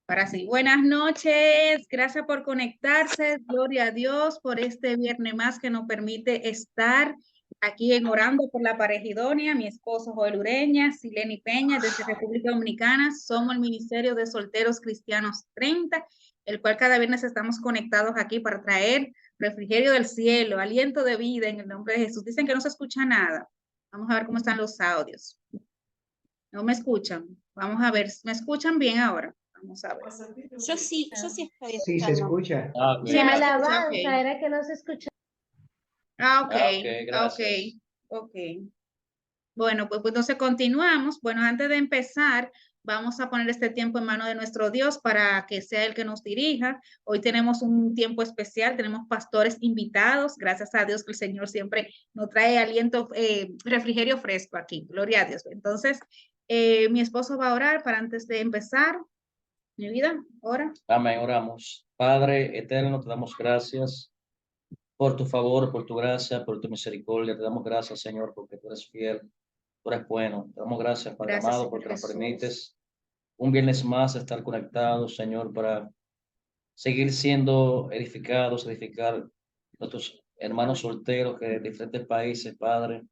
Ahora sí, buenas noches, gracias por conectarse, gloria a Dios por este viernes más que nos permite estar aquí en Orando por la Pareja Idónea. Mi esposo Joel Ureña, Sileni Peña desde República Dominicana, somos el Ministerio de Solteros Cristianos 30, el cual cada viernes estamos conectados aquí para traer refrigerio del cielo, aliento de vida en el nombre de Jesús. Dicen que no se escucha nada, vamos a ver cómo están los audios. No me escuchan, vamos a ver, ¿me escuchan bien ahora? Vamos a ver. Yo sí estoy Sí, se escuchando. escucha. Sí, La me escucha, alabanza ok. era que no se escuchaba. Ok, Gracias. ok. Bueno, pues entonces continuamos. Bueno, antes de empezar, vamos a poner este tiempo en manos de nuestro Dios para que sea el que nos dirija. Hoy tenemos un tiempo especial, tenemos pastores invitados. Gracias a Dios que el Señor siempre nos trae aliento, refrigerio fresco aquí. Gloria a Dios. Entonces, mi esposo va a orar para antes de empezar. Mi vida, ora. Amén, oramos. Padre eterno, te damos gracias por tu favor, por tu gracia, por tu misericordia. Te damos gracias, Señor, porque tú eres fiel, tú eres bueno. Te damos gracias, Padre Gracias, amado, Señor porque nos Jesús. permites un viernes más estar conectados, Señor, para seguir siendo edificados, edificar nuestros hermanos solteros que de diferentes países, Padre,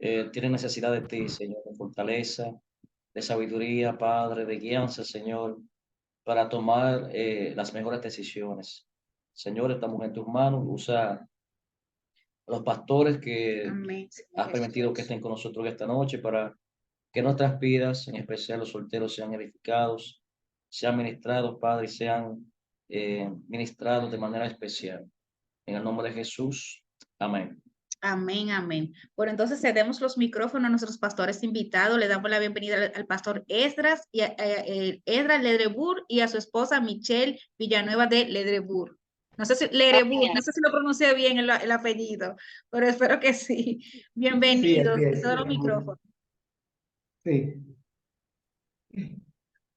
tienen necesidad de ti, Señor, de fortaleza, de sabiduría, Padre, de guianza, Señor, para tomar las mejores decisiones. Señor, estamos en tus manos. Usa a los pastores que Amén, Señor has permitido Jesús. que estén con nosotros esta noche para que nuestras vidas, en especial los solteros, sean edificados, sean ministrados, Padre, y sean ministrados de manera especial. En el nombre de Jesús. Amén. Amén, amén. Bueno, entonces cedemos los micrófonos a nuestros pastores invitados. Le damos la bienvenida al pastor Esdras, y Esdras Ledrebur y a su esposa Michelle Villanueva de Ledrebur. No sé si Ledrebur, no sé si lo pronuncié bien el apellido, pero espero que sí. Sí, Bienvenidos. así es. Todos los micrófonos. Sí.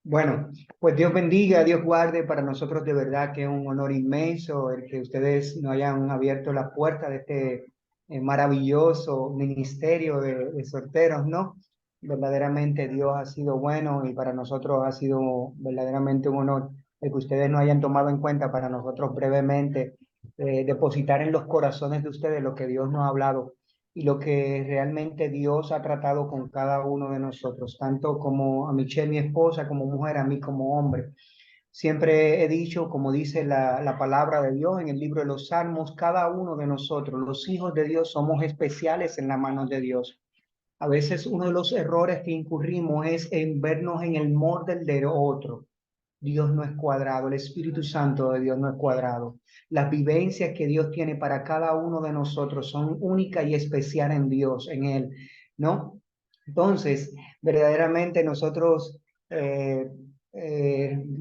Bueno, pues Dios bendiga, Dios guarde. Para nosotros de verdad que es un honor inmenso el que ustedes nos hayan abierto la puerta de este maravilloso ministerio de solteros, ¿no? Verdaderamente Dios ha sido bueno y para nosotros ha sido verdaderamente un honor el que ustedes nos hayan tomado en cuenta para nosotros brevemente depositar en los corazones de ustedes lo que Dios nos ha hablado y lo que realmente Dios ha tratado con cada uno de nosotros, tanto como a Michelle, mi esposa, como mujer, a mí como hombre. Siempre he dicho, como dice la palabra de Dios en el libro de los Salmos, cada uno de nosotros, los hijos de Dios, somos especiales en las manos de Dios. A veces uno de los errores que incurrimos es en vernos en el molde del otro. Dios no es cuadrado, el Espíritu Santo de Dios no es cuadrado. Las vivencias que Dios tiene para cada uno de nosotros son únicas y especiales en Dios, en Él, ¿no? Entonces, verdaderamente nosotros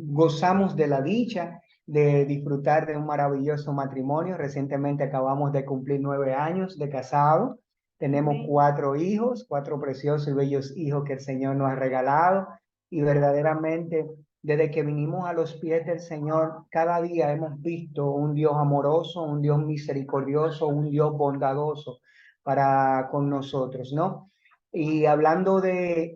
gozamos de la dicha de disfrutar de un maravilloso matrimonio. Recientemente acabamos de cumplir 9 años de casado. Tenemos 4 hijos, 4 preciosos y bellos hijos que el Señor nos ha regalado. Y verdaderamente desde que vinimos a los pies del Señor, cada día hemos visto un Dios amoroso, un Dios misericordioso, un Dios bondadoso para con nosotros, ¿no? Y hablando del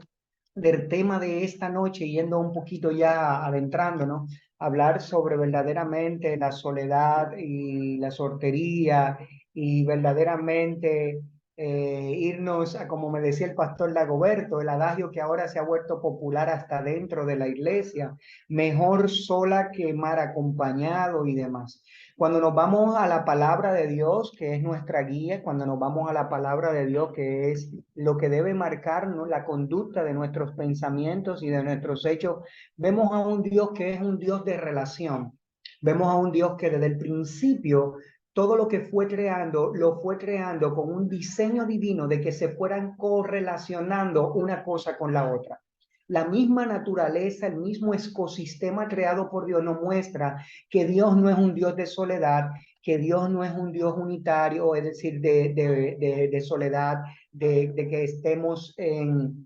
tema de esta noche, yendo un poquito ya adentrándonos, hablar sobre verdaderamente la soledad y la soltería y verdaderamente irnos a, como me decía el pastor Dagoberto, el adagio que ahora se ha vuelto popular hasta dentro de la iglesia, mejor sola que mal acompañado y demás. Cuando nos vamos a la palabra de Dios, que es nuestra guía, cuando nos vamos a la palabra de Dios, que es lo que debe marcarnos la conducta de nuestros pensamientos y de nuestros hechos, vemos a un Dios que es un Dios de relación. Vemos a un Dios que desde el principio todo lo que fue creando, lo fue creando con un diseño divino de que se fueran correlacionando una cosa con la otra. La misma naturaleza, el mismo ecosistema creado por Dios nos muestra que Dios no es un Dios de soledad, que Dios no es un Dios unitario, es decir, de soledad, de que estemos en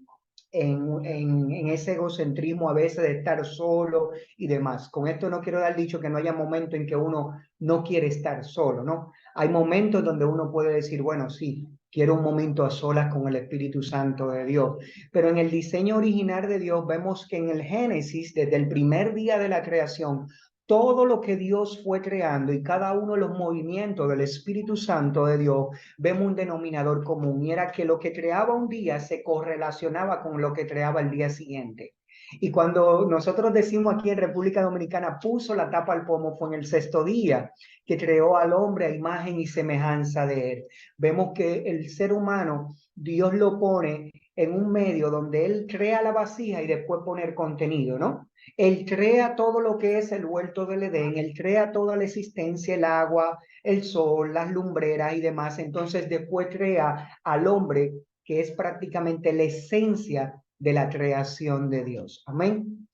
ese egocentrismo a veces de estar solo y demás. Con esto no quiero dar dicho que no haya momentos en que uno no quiere estar solo, ¿no? Hay momentos donde uno puede decir, bueno, sí, quiero un momento a solas con el Espíritu Santo de Dios. Pero en el diseño original de Dios vemos que en el Génesis, desde el primer día de la creación, todo lo que Dios fue creando y cada uno de los movimientos del Espíritu Santo de Dios, vemos un denominador común, y era que lo que creaba un día se correlacionaba con lo que creaba el día siguiente. Y cuando nosotros decimos aquí en República Dominicana, puso la tapa al pomo, fue en el sexto día, que creó al hombre a imagen y semejanza de él. Vemos que el ser humano, Dios lo pone en un medio donde él crea la vasija y después pone el contenido, ¿no? Él crea todo lo que es el huerto del Edén, él crea toda la existencia, el agua, el sol, las lumbreras y demás. Entonces después crea al hombre, que es prácticamente la esencia de la creación de Dios. Amén.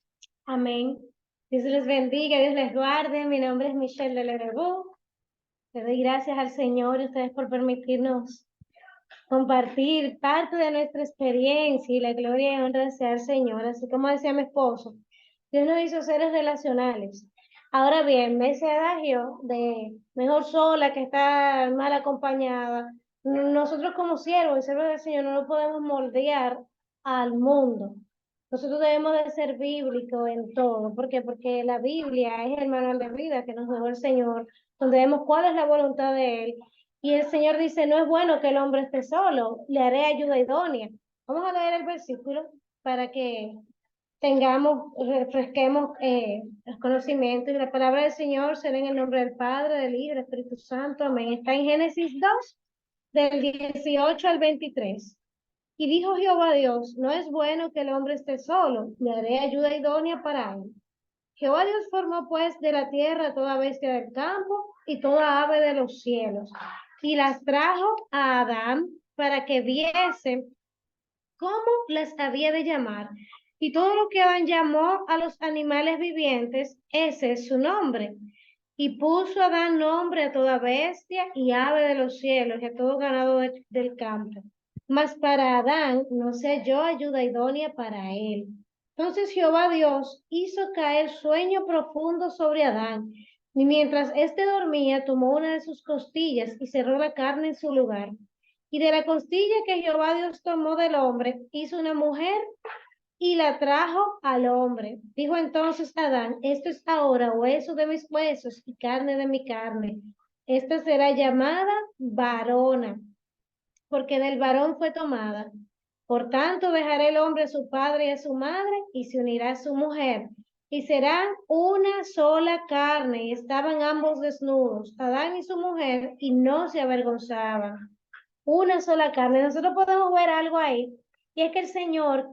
Amén. Dios les bendiga, Dios les guarde. Mi nombre es Michelle de Lerebú. Le doy gracias al Señor y a ustedes por permitirnos compartir parte de nuestra experiencia, y la gloria y honra sea al Señor. Así como decía mi esposo, Dios nos hizo seres relacionales. Ahora bien, ese adagio de mejor sola que estar mal acompañada, nosotros como siervos y siervos del Señor no lo podemos moldear al mundo. Nosotros debemos de ser bíblicos en todo. ¿Por qué? Porque la Biblia es el manual de vida que nos dejó el Señor, donde vemos cuál es la voluntad de Él. Y el Señor dice, no es bueno que el hombre esté solo, le haré ayuda idónea. Vamos a leer el versículo para que refresquemos los conocimientos. Y la palabra del Señor será en el nombre del Padre, del Hijo y del Espíritu Santo. Amén. Está en Génesis 2, del 18 al 23. Y dijo Jehová Dios, no es bueno que el hombre esté solo, le haré ayuda idónea para él. Jehová Dios formó pues de la tierra toda bestia del campo y toda ave de los cielos, y las trajo a Adán para que viese cómo las había de llamar. Y todo lo que Adán llamó a los animales vivientes, ese es su nombre. Y puso Adán nombre a toda bestia y ave de los cielos y a todo ganado del campo. Mas para Adán no se halló ayuda idónea para él. Entonces Jehová Dios hizo caer sueño profundo sobre Adán, y mientras éste dormía, tomó una de sus costillas y cerró la carne en su lugar. Y de la costilla que Jehová Dios tomó del hombre, hizo una mujer y la trajo al hombre. Dijo entonces Adán, esto es ahora hueso de mis huesos y carne de mi carne. Esta será llamada varona, porque del varón fue tomada. Por tanto, dejará el hombre a su padre y a su madre, y se unirá a su mujer, y serán una sola carne. Y estaban ambos desnudos, Adán y su mujer, y no se avergonzaban. Una sola carne. Nosotros podemos ver algo ahí, y es que el Señor,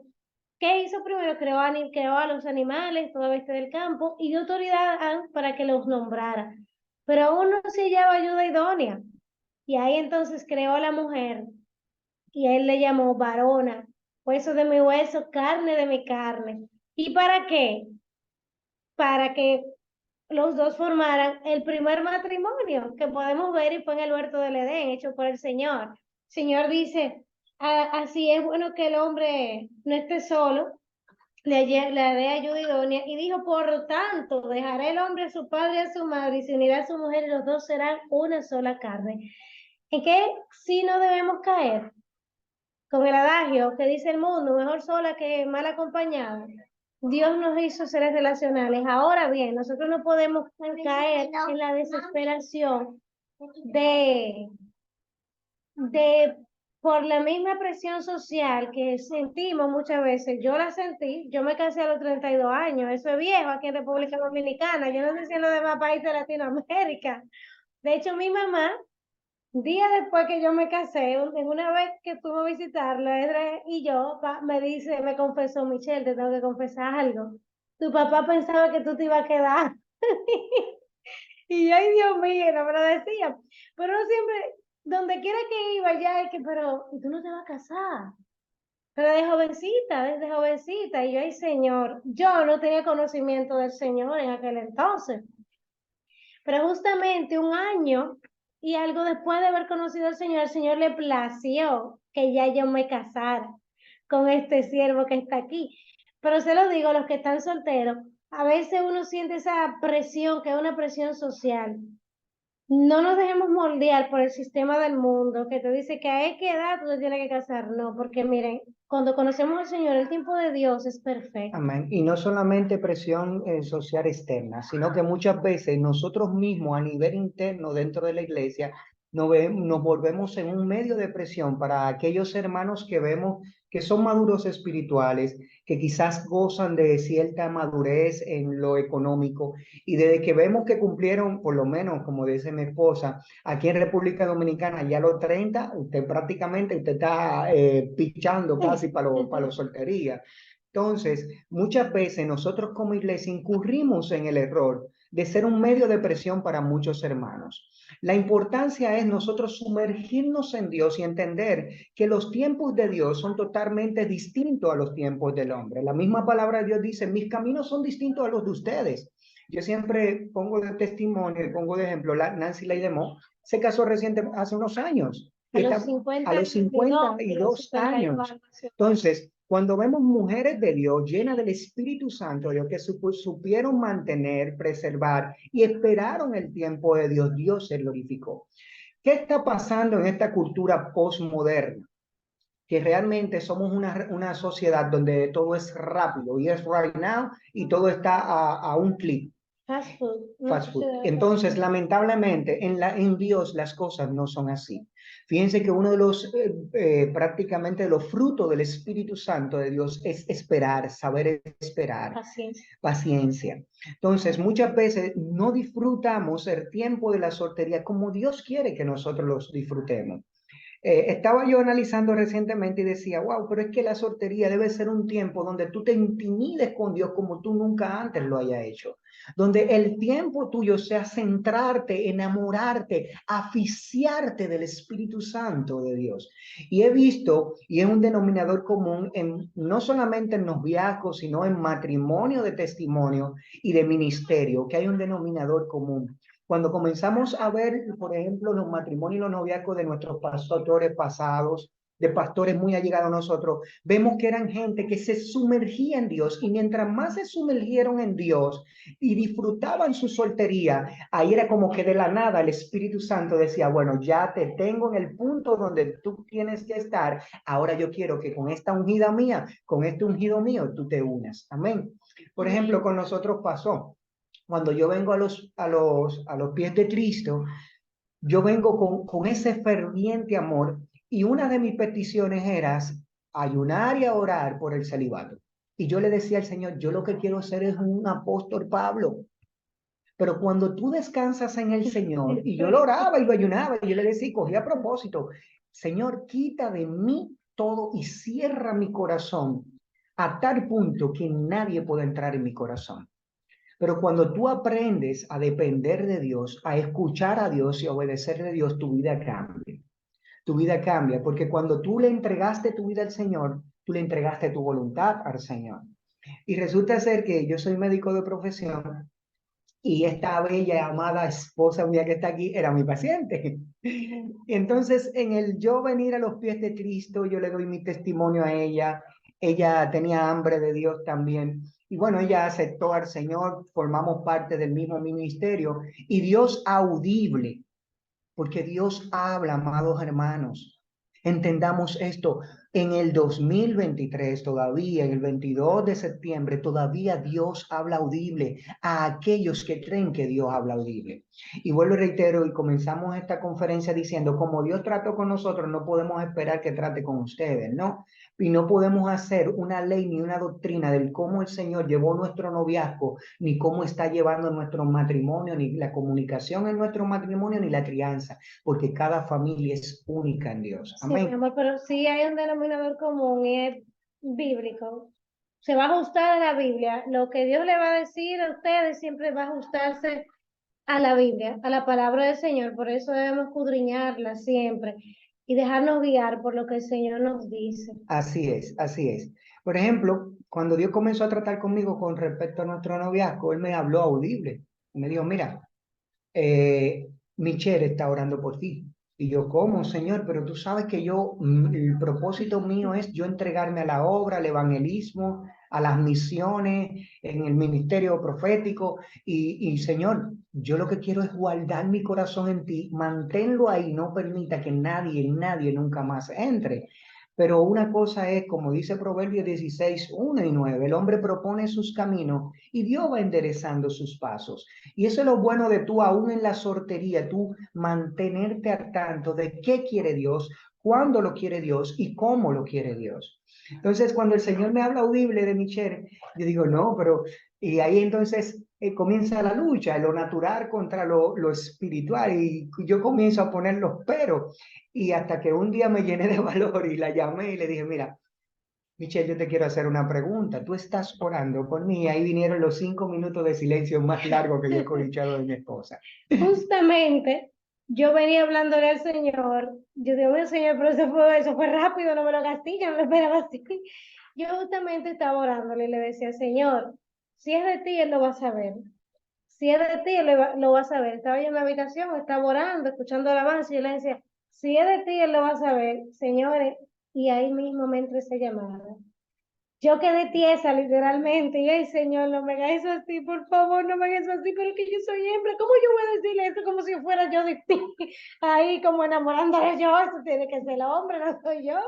¿qué hizo primero? Creó a los animales, toda bestia del campo, y dio autoridad para que los nombrara. Pero aún no se hallaba ayuda idónea. Y ahí entonces creó a la mujer, y él le llamó varona, hueso de mi hueso, carne de mi carne. ¿Y para qué? Para que los dos formaran el primer matrimonio que podemos ver, y fue en el huerto del Edén, hecho por el Señor. El Señor dice, así es bueno que el hombre no esté solo, le haré ayuda idónea. Y dijo, por tanto, dejará el hombre a su padre y a su madre, y se unirá a su mujer, y los dos serán una sola carne. ¿En qué sí no debemos caer? Con el adagio que dice el mundo, mejor sola que mal acompañada. Dios nos hizo seres relacionales. Ahora bien, nosotros no podemos caer en la desesperación de, de por la misma presión social que sentimos muchas veces. Yo la sentí, yo me casé a los 32 años, eso es viejo aquí en República Dominicana, yo no sé si en los demás países de Latinoamérica. De hecho, mi mamá, día después que yo me casé, en una vez que fuimos a visitarla, Edra y yo, me dice, me confesó, Michelle, te tengo que confesar algo. Tu papá pensaba que tú te ibas a quedar. Y yo, ay Dios mío, no me lo decía. Pero uno siempre, donde quiera que iba, ya es que, pero, ¿y tú no te vas a casar? Pero desde jovencita. Y yo, ay Señor, yo no tenía conocimiento del Señor en aquel entonces. Pero justamente un año y algo después de haber conocido al Señor, el Señor le plació que ya yo me casara con este siervo que está aquí. Pero se lo digo a los que están solteros, a veces uno siente esa presión, que es una presión social. No nos dejemos moldear por el sistema del mundo que te dice que a qué edad tú te tienes que casar. No, porque miren, cuando conocemos al Señor, el tiempo de Dios es perfecto. Amén. Y no solamente presión social externa, sino que muchas veces nosotros mismos a nivel interno dentro de la iglesia nos volvemos en un medio de presión para aquellos hermanos que vemos que son maduros espirituales, que quizás gozan de cierta madurez en lo económico y desde que vemos que cumplieron, por lo menos como dice mi esposa, aquí en República Dominicana ya a los 30, usted está pichando casi para la soltería. Entonces, muchas veces nosotros como iglesia incurrimos en el error de ser un medio de presión para muchos hermanos. La importancia es nosotros sumergirnos en Dios y entender que los tiempos de Dios son totalmente distintos a los tiempos del hombre. La misma palabra de Dios dice, mis caminos son distintos a los de ustedes. Yo siempre pongo de testimonio, pongo de ejemplo, Nancy Leidemont se casó reciente hace unos años. A los A los 52 años. Entonces, cuando vemos mujeres de Dios llenas del Espíritu Santo, Dios que supieron mantener, preservar y esperaron el tiempo de Dios, Dios se glorificó. ¿Qué está pasando en esta cultura postmoderna? Que realmente somos una sociedad donde todo es rápido y es right now y todo está a un clic. Fast food. Fast food. Entonces, lamentablemente, en Dios las cosas no son así. Fíjense que uno de los, prácticamente de los frutos del Espíritu Santo de Dios es esperar, saber esperar, paciencia. Entonces, muchas veces no disfrutamos el tiempo de la soltería como Dios quiere que nosotros los disfrutemos. Estaba yo analizando recientemente y decía, wow, pero es que la soltería debe ser un tiempo donde tú te intimides con Dios como tú nunca antes lo hayas hecho. Donde el tiempo tuyo sea centrarte, enamorarte, aficiarte del Espíritu Santo de Dios. Y he visto, y es un denominador común, no solamente en noviazgo, sino en matrimonio de testimonio y de ministerio, que hay un denominador común. Cuando comenzamos a ver, por ejemplo, los matrimonios y los noviazgos de nuestros pastores pasados, de pastores muy allegados a nosotros, vemos que eran gente que se sumergía en Dios y mientras más se sumergieron en Dios y disfrutaban su soltería, ahí era como que de la nada el Espíritu Santo decía, bueno, ya te tengo en el punto donde tú tienes que estar, ahora yo quiero que con esta ungida mía, con este ungido mío, tú te unas. Amén. Por ejemplo, con nosotros pasó. Cuando yo vengo a los pies de Cristo, yo vengo con ese ferviente amor y una de mis peticiones era ayunar y orar por el celibato. Y yo le decía al Señor, yo lo que quiero ser es un apóstol Pablo. Pero cuando tú descansas en el Señor, y yo lo oraba y lo ayunaba, y yo le decía, cogía a propósito, Señor, quita de mí todo y cierra mi corazón a tal punto que nadie pueda entrar en mi corazón. Pero cuando tú aprendes a depender de Dios, a escuchar a Dios y a obedecerle a Dios, tu vida cambia. Tu vida cambia, porque cuando tú le entregaste tu vida al Señor, tú le entregaste tu voluntad al Señor. Y resulta ser que yo soy médico de profesión y esta bella, amada esposa mía que está aquí era mi paciente. Entonces, en el yo venir a los pies de Cristo, yo le doy mi testimonio a ella. Ella tenía hambre de Dios también. Y bueno, ella aceptó al Señor, formamos parte del mismo ministerio. Y Dios audible, porque Dios habla, amados hermanos. Entendamos esto, en el 2023 todavía, en el 22 de septiembre, todavía Dios habla audible a aquellos que creen que Dios habla audible. Y vuelvo y reitero, y comenzamos esta conferencia diciendo, como Dios trató con nosotros, no podemos esperar que trate con ustedes, ¿no? Y no podemos hacer una ley ni una doctrina del cómo el Señor llevó nuestro noviazgo, ni cómo está llevando nuestro matrimonio, ni la comunicación en nuestro matrimonio, ni la crianza, porque cada familia es única en Dios. Amén. Sí, mi amor, pero sí hay un denominador común y es bíblico. Se va a ajustar a la Biblia. Lo que Dios le va a decir a ustedes siempre va a ajustarse a la Biblia, a la palabra del Señor. Por eso debemos escudriñarla siempre y dejarnos guiar por lo que el Señor nos dice. Así es, así es. Por ejemplo, cuando Dios comenzó a tratar conmigo con respecto a nuestro noviazgo, Él me habló audible. Me dijo, mira, Michelle está orando por ti. Y yo, ¿cómo, Señor? Pero tú sabes que el propósito mío es yo entregarme a la obra, al evangelismo, a las misiones, en el ministerio profético. Y Señor, yo lo que quiero es guardar mi corazón en ti, manténlo ahí, no permita que nadie nunca más entre. Pero una cosa es, como dice Proverbios 16, 1 y 9, el hombre propone sus caminos y Dios va enderezando sus pasos. Y eso es lo bueno de tú, aún en la soltería, tú mantenerte al tanto de qué quiere Dios, cuándo lo quiere Dios y cómo lo quiere Dios. Entonces, cuando el Señor me habla audible de Michelle, yo digo, no, pero, y ahí entonces comienza la lucha, lo natural contra lo espiritual, y yo comienzo a poner los peros, y hasta que un día me llené de valor y la llamé y le dije, mira, Michelle, yo te quiero hacer una pregunta. Tú estás orando por mí. Y ahí vinieron los 5 minutos de silencio más largos que yo he escuchado de mi esposa. Justamente, yo venía hablándole al Señor, yo digo, "Bueno, Señor, pero eso fue rápido, no me lo gasté, yo no me esperaba así". Yo justamente estaba orándole y le decía, Señor, si es de ti, Él lo va a saber. Si es de ti, Él lo va a saber. Estaba yo en la habitación, estaba orando, escuchando alabanza, y yo le decía, si es de ti, Él lo va a saber, señores. Y ahí mismo me entró esa llamada. Yo quedé tiesa, literalmente. Y, ay, Señor, no me hagas eso así, por favor, no me hagas eso así, pero que yo soy hembra. ¿Cómo yo voy a decirle esto como si fuera yo de ti? Ahí, como enamorándole yo, eso tiene que ser el hombre, no soy yo.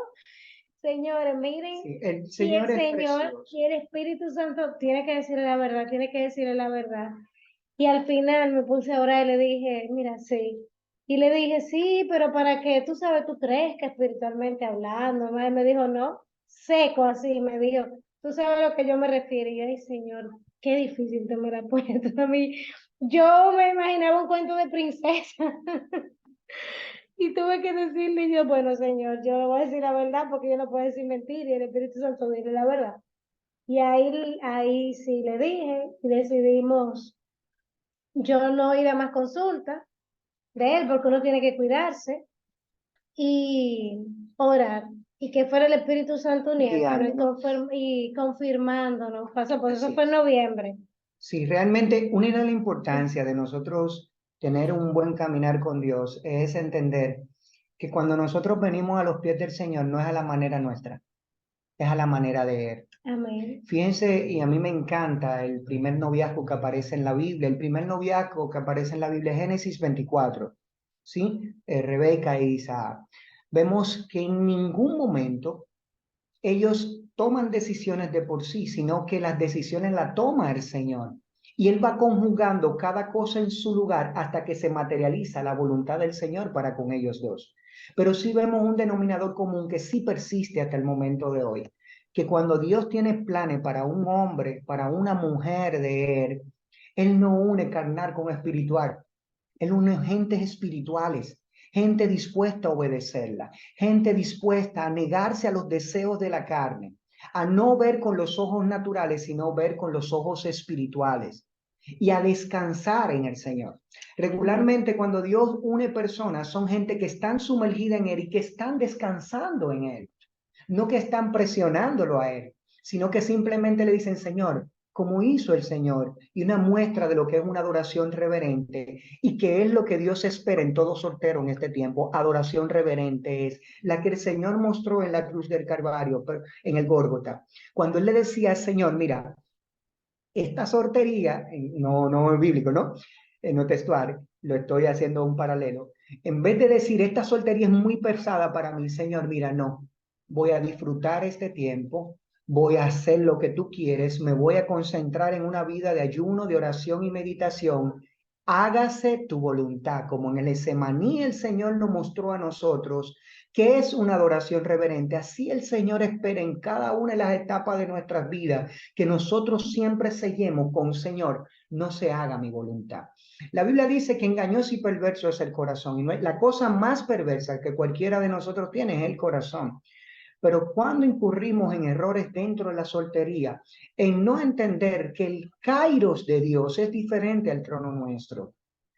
Señores, miren, Sí, el y Señor el es Señor precioso. y el Espíritu Santo tiene que decirle la verdad, tiene que decirle la verdad. Y al final me puse a orar y le dije, mira, sí. Y le dije, sí, pero para que tú sabes, tú crees que espiritualmente hablando. Y me dijo, no, seco así, me dijo, tú sabes a lo que yo me refiero. Y yo, ay, Señor, qué difícil te me la has puesto a mí. Yo me imaginaba un cuento de princesa. Y tuve que decirle yo, bueno, Señor, yo le voy a decir la verdad porque yo no puedo decir mentira y el Espíritu Santo dice la verdad. Y ahí sí le dije y decidimos yo no ir a más consultas de él porque uno tiene que cuidarse y orar y que fuera el Espíritu Santo uniéndonos Guiándonos. y confirmándonos. Pasó, pues eso Así fue en es. noviembre. Sí, realmente una de la importancia de nosotros tener un buen caminar con Dios es entender que cuando nosotros venimos a los pies del Señor no es a la manera nuestra, es a la manera de Él. Amén. Fíjense, y a mí me encanta el primer noviazgo que aparece en la Biblia. El primer noviazgo que aparece en la Biblia es Génesis 24, ¿sí? Rebeca e Isaac. Vemos que en ningún momento ellos toman decisiones de por sí, sino que las decisiones las toma el Señor. Y Él va conjugando cada cosa en su lugar hasta que se materializa la voluntad del Señor para con ellos dos. Pero sí vemos un denominador común que sí persiste hasta el momento de hoy, que cuando Dios tiene planes para un hombre, para una mujer de Él, Él no une carnal con espiritual. Él une gentes espirituales, gente dispuesta a obedecerla, gente dispuesta a negarse a los deseos de la carne, a no ver con los ojos naturales, sino ver con los ojos espirituales y a descansar en el Señor. Regularmente cuando Dios une personas, son gente que están sumergida en Él y que están descansando en Él, no que están presionándolo a Él, sino que simplemente le dicen, Señor, como hizo el Señor, y una muestra de lo que es una adoración reverente, y que es lo que Dios espera en todo soltero en este tiempo. Adoración reverente es la que el Señor mostró en la cruz del Calvario, en el Gólgota, cuando Él le decía al Señor, mira, esta sortería, no es bíblico, ¿no? No textual, lo estoy haciendo un paralelo. En vez de decir, esta soltería es muy pesada para mí, Señor, mira, no, voy a disfrutar este tiempo, voy a hacer lo que tú quieres, me voy a concentrar en una vida de ayuno, de oración y meditación. Hágase tu voluntad, como en el Getsemaní el Señor nos mostró a nosotros que es una adoración reverente. Así el Señor espera en cada una de las etapas de nuestras vidas que nosotros siempre sellemos con Señor, no se haga mi voluntad. La Biblia dice que engañoso y perverso es el corazón, y no es la cosa más perversa que cualquiera de nosotros tiene es el corazón. Pero cuando incurrimos en errores dentro de la soltería, en no entender que el kairos de Dios es diferente al trono nuestro,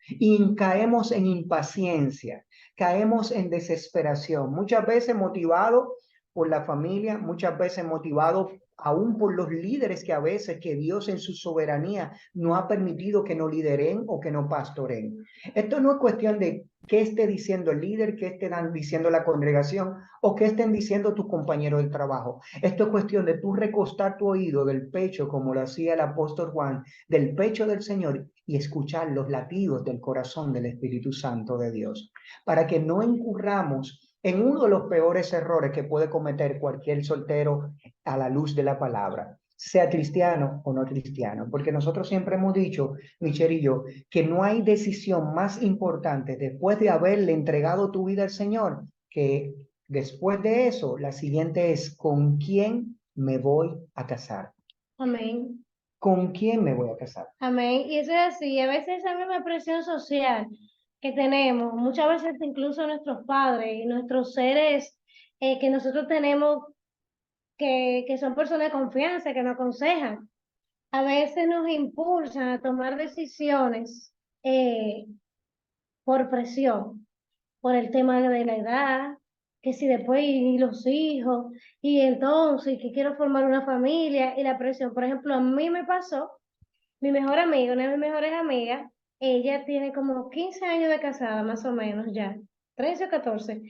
y caemos en impaciencia, caemos en desesperación, muchas veces motivado por la familia, muchas veces motivado aún por los líderes que a veces que Dios en su soberanía no ha permitido que no lideren o que no pastoren. Esto no es cuestión de qué esté diciendo el líder, qué esté diciendo la congregación o qué estén diciendo tus compañeros del trabajo. Esto es cuestión de tú recostar tu oído del pecho, como lo hacía el apóstol Juan, del pecho del Señor y escuchar los latidos del corazón del Espíritu Santo de Dios, para que no incurramos en uno de los peores errores que puede cometer cualquier soltero a la luz de la palabra, sea cristiano o no cristiano, porque nosotros siempre hemos dicho, Michelle y yo, que no hay decisión más importante después de haberle entregado tu vida al Señor, que después de eso, la siguiente es, ¿con quién me voy a casar? Amén. ¿Con quién me voy a casar? Amén. Y eso es así. A veces esa misma presión social que tenemos, muchas veces incluso nuestros padres y nuestros seres que nosotros tenemos, que son personas de confianza, que nos aconsejan, a veces nos impulsan a tomar decisiones por presión, por el tema de la edad, que si después y los hijos, y entonces que quiero formar una familia y la presión. Por ejemplo, a mí me pasó, mi mejor amiga, una de mis mejores amigas, ella tiene como 15 años de casada, más o menos ya, 13 o 14,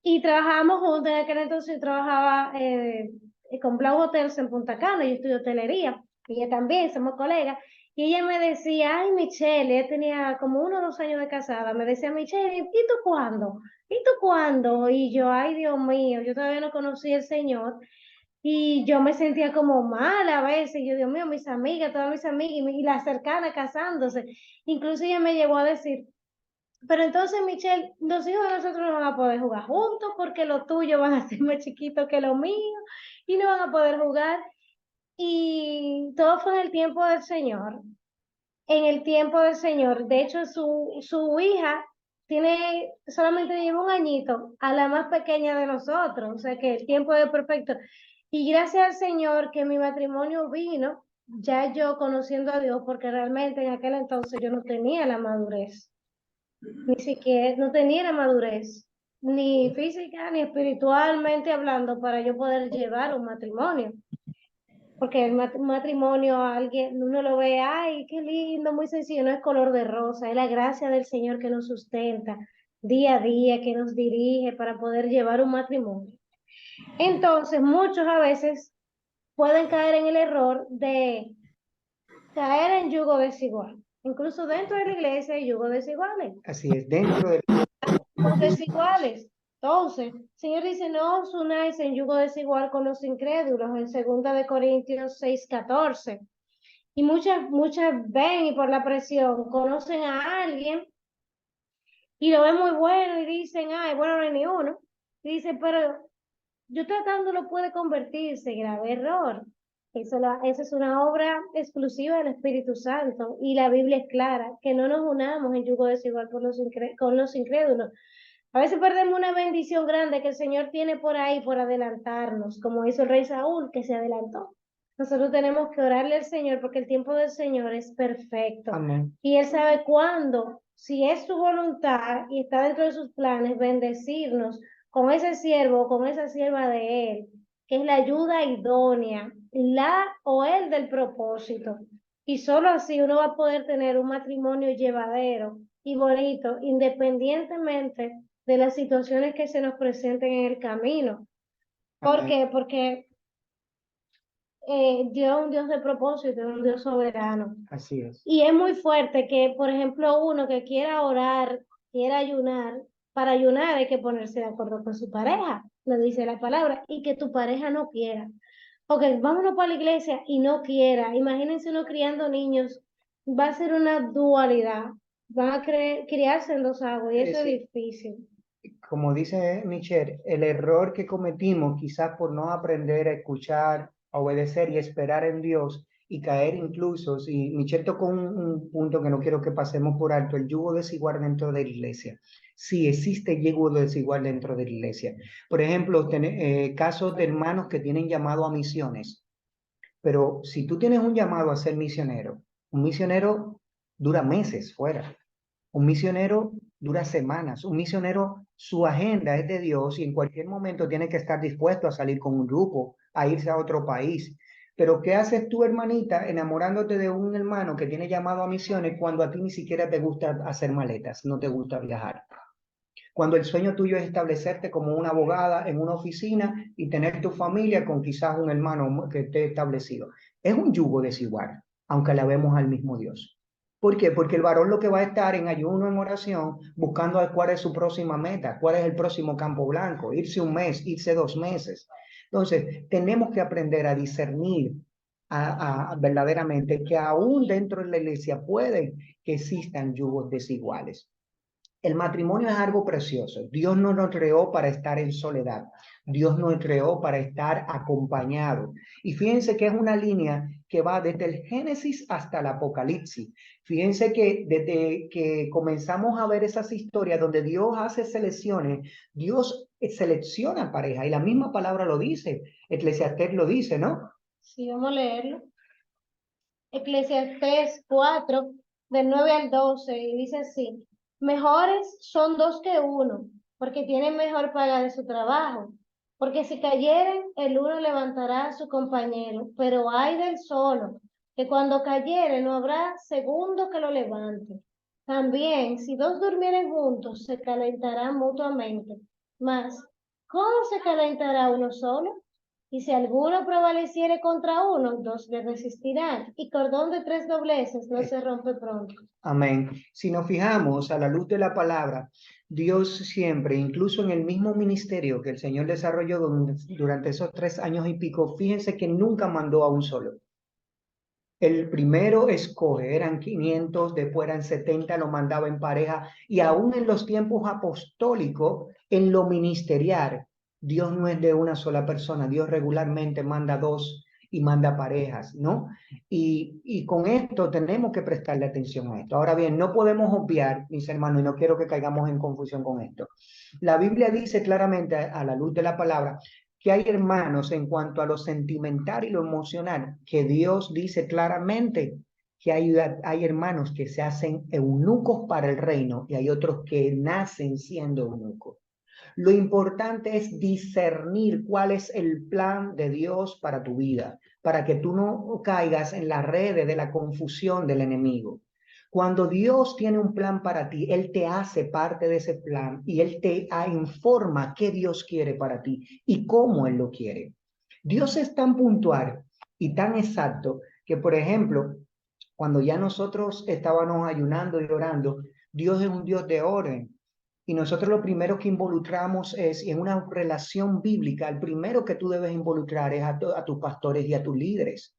y trabajábamos juntas. En aquel entonces yo trabajaba con Blau Hotels en Punta Cana, yo estudio hotelería, y ella también, somos colegas, y ella me decía, ay, Michelle, ella tenía como 1 o 2 años de casada, me decía, Michelle, ¿y tú cuándo? ¿Y tú cuándo? Y yo, ay, Dios mío, yo todavía no conocí al Señor, y yo me sentía como mal a veces, yo, Dios mío, mis amigas, todas mis amigas, y las cercanas casándose, incluso ella me llevó a decir, pero entonces, Michelle, los hijos de nosotros no van a poder jugar juntos porque los tuyos van a ser más chiquitos que los míos y no van a poder jugar. Y todo fue en el tiempo del Señor. En el tiempo del Señor. De hecho, su hija solamente lleva 1 añito a la más pequeña de nosotros. O sea que el tiempo es perfecto. Y gracias al Señor que mi matrimonio vino, ya yo conociendo a Dios, porque realmente en aquel entonces yo no tenía la madurez, ni siquiera no tenía la madurez, ni física ni espiritualmente hablando, para yo poder llevar un matrimonio. Porque el matrimonio, alguien, uno lo ve, ay, qué lindo, muy sencillo, no es color de rosa, es la gracia del Señor que nos sustenta día a día, que nos dirige para poder llevar un matrimonio. Entonces, muchos a veces pueden caer en el error de caer en yugo desigual. Incluso dentro de la iglesia hay yugos desiguales. Así es, dentro de Los desiguales. Entonces, el Señor dice, no os unáis en yugo desigual con los incrédulos, en 2 Corintios 6:14. Y muchas ven y por la presión conocen a alguien y lo ven muy bueno y dicen, ay, bueno, no hay ni uno. Y dicen, pero yo tratándolo puede convertirse en grave error. Esa es una obra exclusiva del Espíritu Santo y la Biblia es clara, que no nos unamos en yugo desigual con los incrédulos. A veces perdemos una bendición grande que el Señor tiene por ahí por adelantarnos, como hizo el rey Saúl, que se adelantó. Nosotros tenemos que orarle al Señor porque el tiempo del Señor es perfecto. Amén. Y Él sabe cuándo, si es su voluntad y está dentro de sus planes, bendecirnos con ese siervo, con esa sierva de Él, que es la ayuda idónea, la o el del propósito. Y solo así uno va a poder tener un matrimonio llevadero y bonito, independientemente de las situaciones que se nos presenten en el camino. ¿Por Amén. qué? Porque Dios es un Dios de propósito, es un Dios soberano. Así es. Y es muy fuerte que, por ejemplo, uno que quiera orar, quiera ayunar, para ayunar hay que ponerse de acuerdo con su pareja, lo dice la palabra, y que tu pareja no quiera. Ok, vámonos para la iglesia y no quiera. Imagínense uno criando niños, va a ser una dualidad, van a criarse en 2 aguas y eso es Sí. difícil. Como dice Michelle, el error que cometimos quizás por no aprender a escuchar, a obedecer y esperar en Dios y caer incluso, si Michelle tocó un punto que no quiero que pasemos por alto, el yugo desigual dentro de la iglesia. Sí, existe yugo desigual dentro de la iglesia. Por ejemplo, casos de hermanos que tienen llamado a misiones, pero si tú tienes un llamado a ser misionero, un misionero dura meses fuera. Un misionero dura semanas. Un misionero, su agenda es de Dios y en cualquier momento tiene que estar dispuesto a salir con un grupo, a irse a otro país. Pero ¿qué haces tú, hermanita, enamorándote de un hermano que tiene llamado a misiones cuando a ti ni siquiera te gusta hacer maletas, no te gusta viajar? Cuando el sueño tuyo es establecerte como una abogada en una oficina y tener tu familia con quizás un hermano que esté establecido. Es un yugo desigual, aunque alabemos al mismo Dios. ¿Por qué? Porque el varón lo que va a estar en ayuno, en oración, buscando cuál es su próxima meta, cuál es el próximo campo blanco, irse un mes, irse 2 meses. Entonces, tenemos que aprender a discernir verdaderamente que aún dentro de la iglesia puede que existan yugos desiguales. El matrimonio es algo precioso. Dios no nos creó para estar en soledad. Dios nos creó para estar acompañados. Y fíjense que es una línea que va desde el Génesis hasta el Apocalipsis. Fíjense que desde que comenzamos a ver esas historias donde Dios hace selecciones, Dios selecciona pareja y la misma palabra lo dice. Eclesiastés lo dice, ¿no? Sí, vamos a leerlo. Eclesiastés 4, del 9 al 12, y dice así: mejores son dos que uno, porque tienen mejor paga de su trabajo. Porque si cayeren, el uno levantará a su compañero, pero ay del solo, que cuando cayere no habrá segundo que lo levante. También, si dos durmieren juntos, se calentarán mutuamente. Mas, ¿cómo se calentará uno solo? Y si alguno prevaleciere contra uno, dos le resistirán, y cordón de 3 dobleces no se rompe pronto. Amén. Si nos fijamos a la luz de la palabra, Dios siempre, incluso en el mismo ministerio que el Señor desarrolló durante esos 3 años y pico, fíjense que nunca mandó a un solo. El primero escoge, eran 500, después eran 70, lo mandaba en pareja, y aún en los tiempos apostólicos, en lo ministerial, Dios no es de una sola persona, Dios regularmente manda dos y manda parejas, ¿no? Y con esto tenemos que prestarle atención a esto. Ahora bien, no podemos obviar, mis hermanos, y no quiero que caigamos en confusión con esto. La Biblia dice claramente, a la luz de la palabra, que hay hermanos en cuanto a lo sentimental y lo emocional, que Dios dice claramente que hay hermanos que se hacen eunucos para el reino y hay otros que nacen siendo eunucos. Lo importante es discernir cuál es el plan de Dios para tu vida, para que tú no caigas en las redes de la confusión del enemigo. Cuando Dios tiene un plan para ti, Él te hace parte de ese plan y Él te informa qué Dios quiere para ti y cómo Él lo quiere. Dios es tan puntual y tan exacto que, por ejemplo, cuando ya nosotros estábamos ayunando y orando, Dios es un Dios de orden. Y nosotros lo primero que involucramos es en una relación bíblica, el primero que tú debes involucrar es a tus pastores y a tus líderes.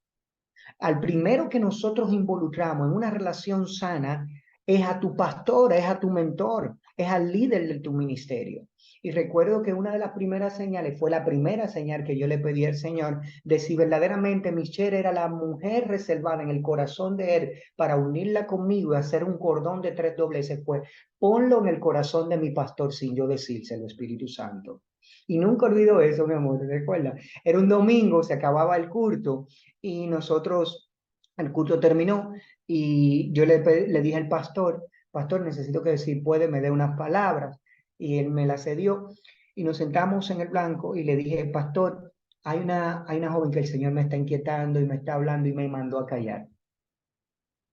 Al primero que nosotros involucramos en una relación sana es a tu pastor, es a tu mentor, es al líder de tu ministerio. Y recuerdo que una de las primeras señales, fue la primera señal que yo le pedí al Señor, de si verdaderamente Michelle era la mujer reservada en el corazón de Él para unirla conmigo y hacer un cordón de 3 dobleces, fue ponlo en el corazón de mi pastor sin yo decírselo, Espíritu Santo. Y nunca olvido eso, mi amor, ¿te recuerdas? Era un domingo, se acababa el culto y nosotros, el culto terminó y yo le dije al pastor, pastor, necesito que si puede me dé unas palabras. Y él me las cedió y nos sentamos en el blanco y le dije, pastor, hay una joven que el Señor me está inquietando y me está hablando y me mandó a callar.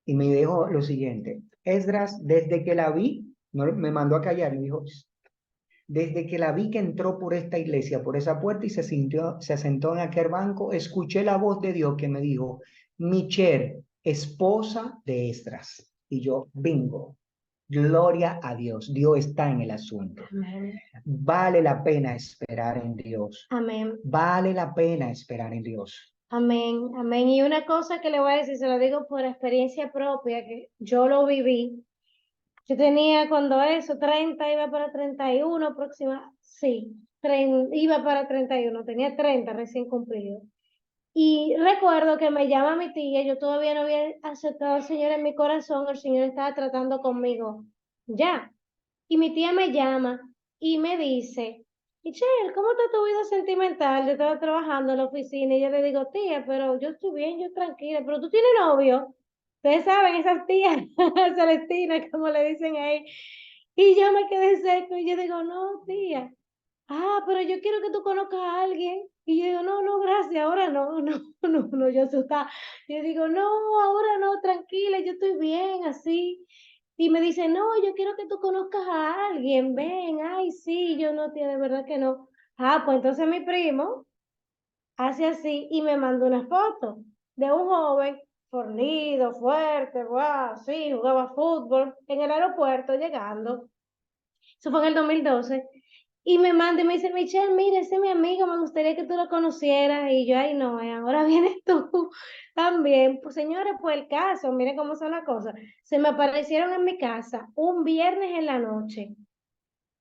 Y me dijo lo siguiente, Esdras, desde que la vi, no, me mandó a callar y dijo, desde que la vi que entró por esta iglesia, por esa puerta y se sentó en aquel banco, escuché la voz de Dios que me dijo, Michelle, esposa de Esdras. Y yo, bingo, gloria a Dios, Dios está en el asunto. Amén. Vale la pena esperar en Dios. Amén. Vale la pena esperar en Dios. Amén. Amén. Y una cosa que le voy a decir, se lo digo por experiencia propia, que yo lo viví. Yo tenía cuando eso, 30, iba para 31 próxima, sí, iba para 31, tenía 30 recién cumplido. Y recuerdo que me llama mi tía, yo todavía no había aceptado al Señor en mi corazón, el Señor estaba tratando conmigo ya. Y mi tía me llama y me dice, Michelle, ¿cómo está tu vida sentimental? Yo estaba trabajando en la oficina y yo le digo, tía, pero yo estoy bien, yo tranquila, pero tú tienes novio. Ustedes saben, esas tías Celestina, como le dicen ahí. Y yo me quedé seco y yo digo, no, tía. Ah, pero yo quiero que tú conozcas a alguien. Y yo digo, no, no, gracias, ahora no, no, no, no, yo asustada. Yo digo, no, ahora no, tranquila, yo estoy bien, así. Y me dice, no, yo quiero que tú conozcas a alguien, ven, ay, sí, yo no, tía, de verdad que no. Ah, pues entonces mi primo hace así y me mandó una foto de un joven fornido, fuerte, guau, sí, jugaba fútbol en el aeropuerto llegando. Eso fue en el 2012. Y me manda y me dice, Michelle, mira, ese es mi amigo, me gustaría que tú lo conocieras. Y yo, ay, no, ahora vienes tú también. Pues señores, pues el caso, mire cómo son las cosas. Se me aparecieron en mi casa un viernes en la noche.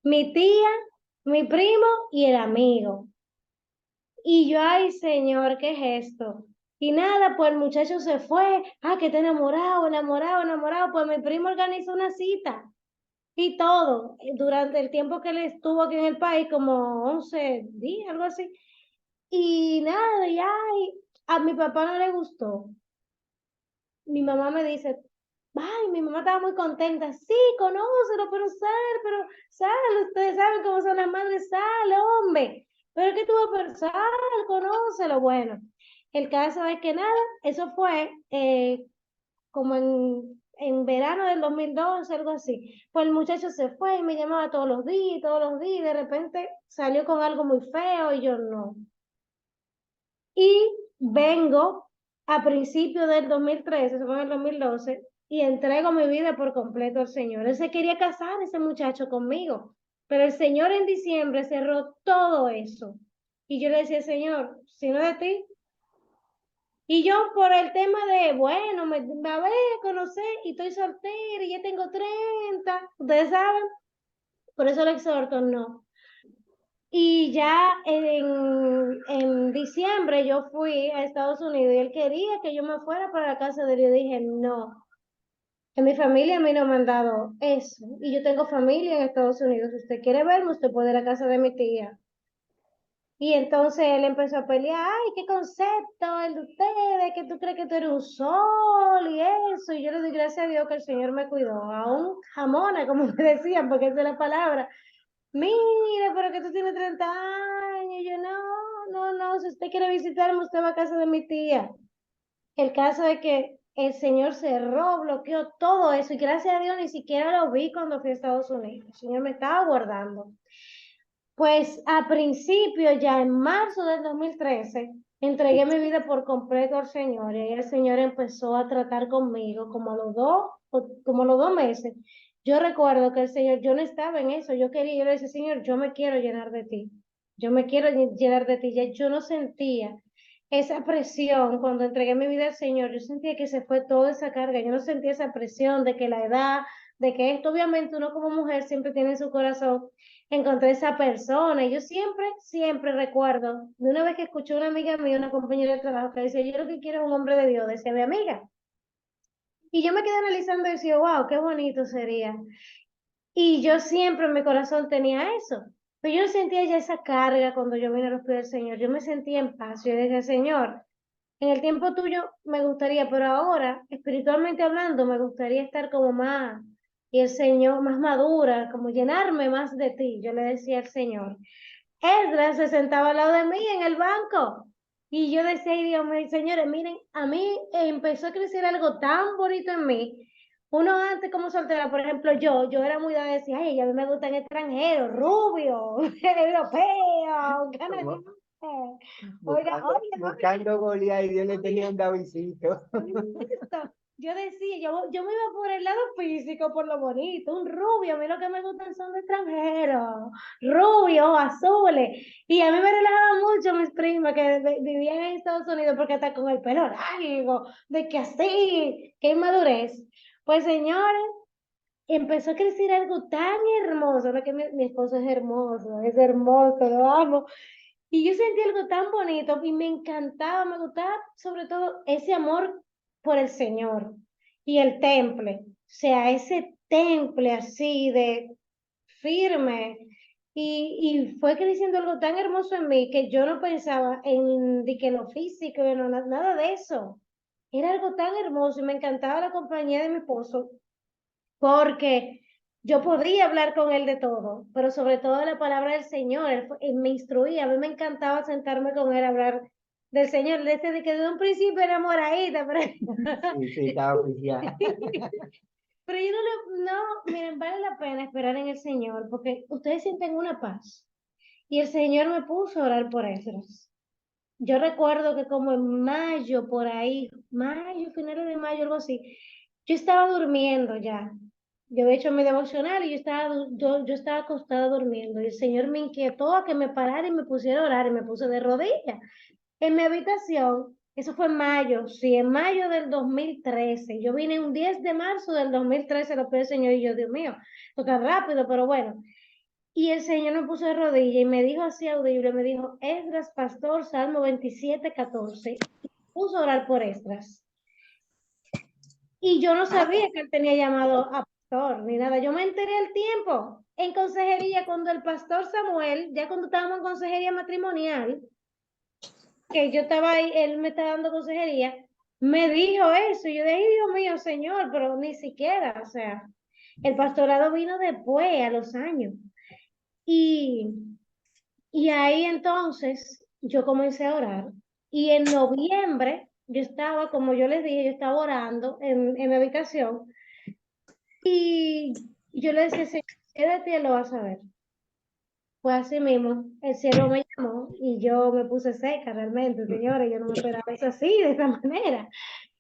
Mi tía, mi primo y el amigo. Y yo, ay, señor, ¿qué es esto? Y nada, pues el muchacho se fue. Ah, que está enamorado, enamorado, enamorado. Pues mi primo organizó una cita y todo, durante el tiempo que él estuvo aquí en el país, como 11 días, algo así. Y nada, y ay, a mi papá no le gustó. Mi mamá me dice, ay, mi mamá estaba muy contenta, sí, conócelo, pero sal, ustedes saben cómo son las madres, sal, hombre, pero que tú vas a pensar, conócelo. Bueno, el caso es que nada, eso fue como en verano del 2012, algo así. Pues el muchacho se fue y me llamaba todos los días, y de repente salió con algo muy feo y yo no. Y vengo a principios del 2013, eso fue en el 2012, y entrego mi vida por completo al Señor. Él se quería casar, ese muchacho, conmigo, pero el Señor en diciembre cerró todo eso. Y yo le decía, Señor, si no es de ti, y yo por el tema de, bueno, me a ver, conocer y estoy soltera y ya tengo 30, ustedes saben, por eso le exhorto, no. Y ya en diciembre yo fui a Estados Unidos y él quería que yo me fuera para la casa de él. Yo dije, no, en mi familia a mí no me han dado eso. Y yo tengo familia en Estados Unidos. Si usted quiere verme, usted puede ir a la casa de mi tía. Y entonces él empezó a pelear, ay, qué concepto el de ustedes, que tú crees que tú eres un sol y eso. Y yo le doy gracias a Dios que el Señor me cuidó, a un jamona, como me decían, porque esa es la palabra. Mira, pero que tú tienes 30 años. Y yo, no, si usted quiere visitarme, usted va a casa de mi tía. El caso es que el Señor cerró, bloqueó todo eso y gracias a Dios ni siquiera lo vi cuando fui a Estados Unidos. El Señor me estaba guardando. Pues a principio, ya en marzo del 2013, entregué mi vida por completo al Señor y ahí el Señor empezó a tratar conmigo como a los 2 meses. Yo recuerdo que el Señor, yo no estaba en eso, yo le decía, Señor, yo me quiero llenar de ti, yo me quiero llenar de ti. Ya yo no sentía esa presión cuando entregué mi vida al Señor, yo sentía que se fue toda esa carga, yo no sentía esa presión de que la edad, de que esto, obviamente uno como mujer siempre tiene en su corazón encontré esa persona. Y yo siempre recuerdo de una vez que escuché a una amiga mía, una compañera de trabajo, que decía, yo lo que quiero es un hombre de Dios, decía mi amiga. Y yo me quedé analizando y decía, wow, qué bonito sería. Y yo siempre en mi corazón tenía eso. Pero yo no sentía ya esa carga cuando yo vine a los pies del Señor. Yo me sentía en paz. Yo decía, Señor, en el tiempo tuyo me gustaría, pero ahora, espiritualmente hablando, me gustaría estar como más, y el Señor, más madura, como llenarme más de ti. Yo le decía al Señor. Esdras se sentaba al lado de mí en el banco. Y yo decía, ay, Dios mío, señores, miren, a mí empezó a crecer algo tan bonito en mí. Uno antes como soltera, por ejemplo, yo era muy de decir, ay, a mí me gustan extranjeros, rubios, europeos, canadienses. Oiga, oye, Buscando Goliat y Dios le tenía un Davidcito. yo decía, yo me iba por el lado físico, por lo bonito, un rubio, a mí lo que me gustan son de extranjeros, rubios, azules, y a mí me relajaban mucho mis primas que vivían en Estados Unidos porque está con el pelo largo, de que así, qué inmadurez. Pues señores, empezó a crecer algo tan hermoso, no que mi esposo es hermoso, lo amo, y yo sentí algo tan bonito y me encantaba, me gustaba sobre todo ese amor por el Señor y el temple, o sea, ese temple así de firme. Y fue creciendo algo tan hermoso en mí que yo no pensaba en de que lo físico, no, nada de eso. Era algo tan hermoso y me encantaba la compañía de mi esposo porque yo podía hablar con él de todo, pero sobre todo la palabra del Señor, él me instruía, a mí me encantaba sentarme con él a hablar del Señor, desde que de un principio enamoradita, pero Sí, estaba oficial. Pero yo miren, vale la pena esperar en el Señor, porque ustedes sienten una paz. Y el Señor me puso a orar por Esdras. Yo recuerdo que como en mayo, por ahí, mayo, finales de mayo, algo así, yo estaba durmiendo ya. Yo había hecho mi devocional y yo estaba acostada durmiendo. Y el Señor me inquietó a que me parara y me pusiera a orar y me puse de rodillas en mi habitación. Eso fue en mayo, sí, en mayo del 2013. Yo vine un 10 de marzo del 2013 a los pies del Señor y yo, Dios mío, toca rápido, pero bueno. Y el Señor me puso de rodillas y me dijo así audible, me dijo, Esdras, pastor, Salmo 27:14. Y puso a orar por Esdras. Y yo no sabía que él tenía llamado a pastor ni nada. Yo me enteré al tiempo en consejería cuando el pastor Samuel, ya cuando estábamos en consejería matrimonial, que yo estaba ahí, él me estaba dando consejería, me dijo eso. Y yo dije, Dios mío, Señor, pero ni siquiera, o sea, el pastorado vino después, a los años. Y ahí entonces yo comencé a orar. Y en noviembre yo estaba, como yo les dije, yo estaba orando en mi habitación. Y yo le decía, Señor, quédate, lo vas a ver. Fue así mismo, el cielo me llamó y yo me puse seca realmente, señores, yo no me esperaba eso así, de esa manera.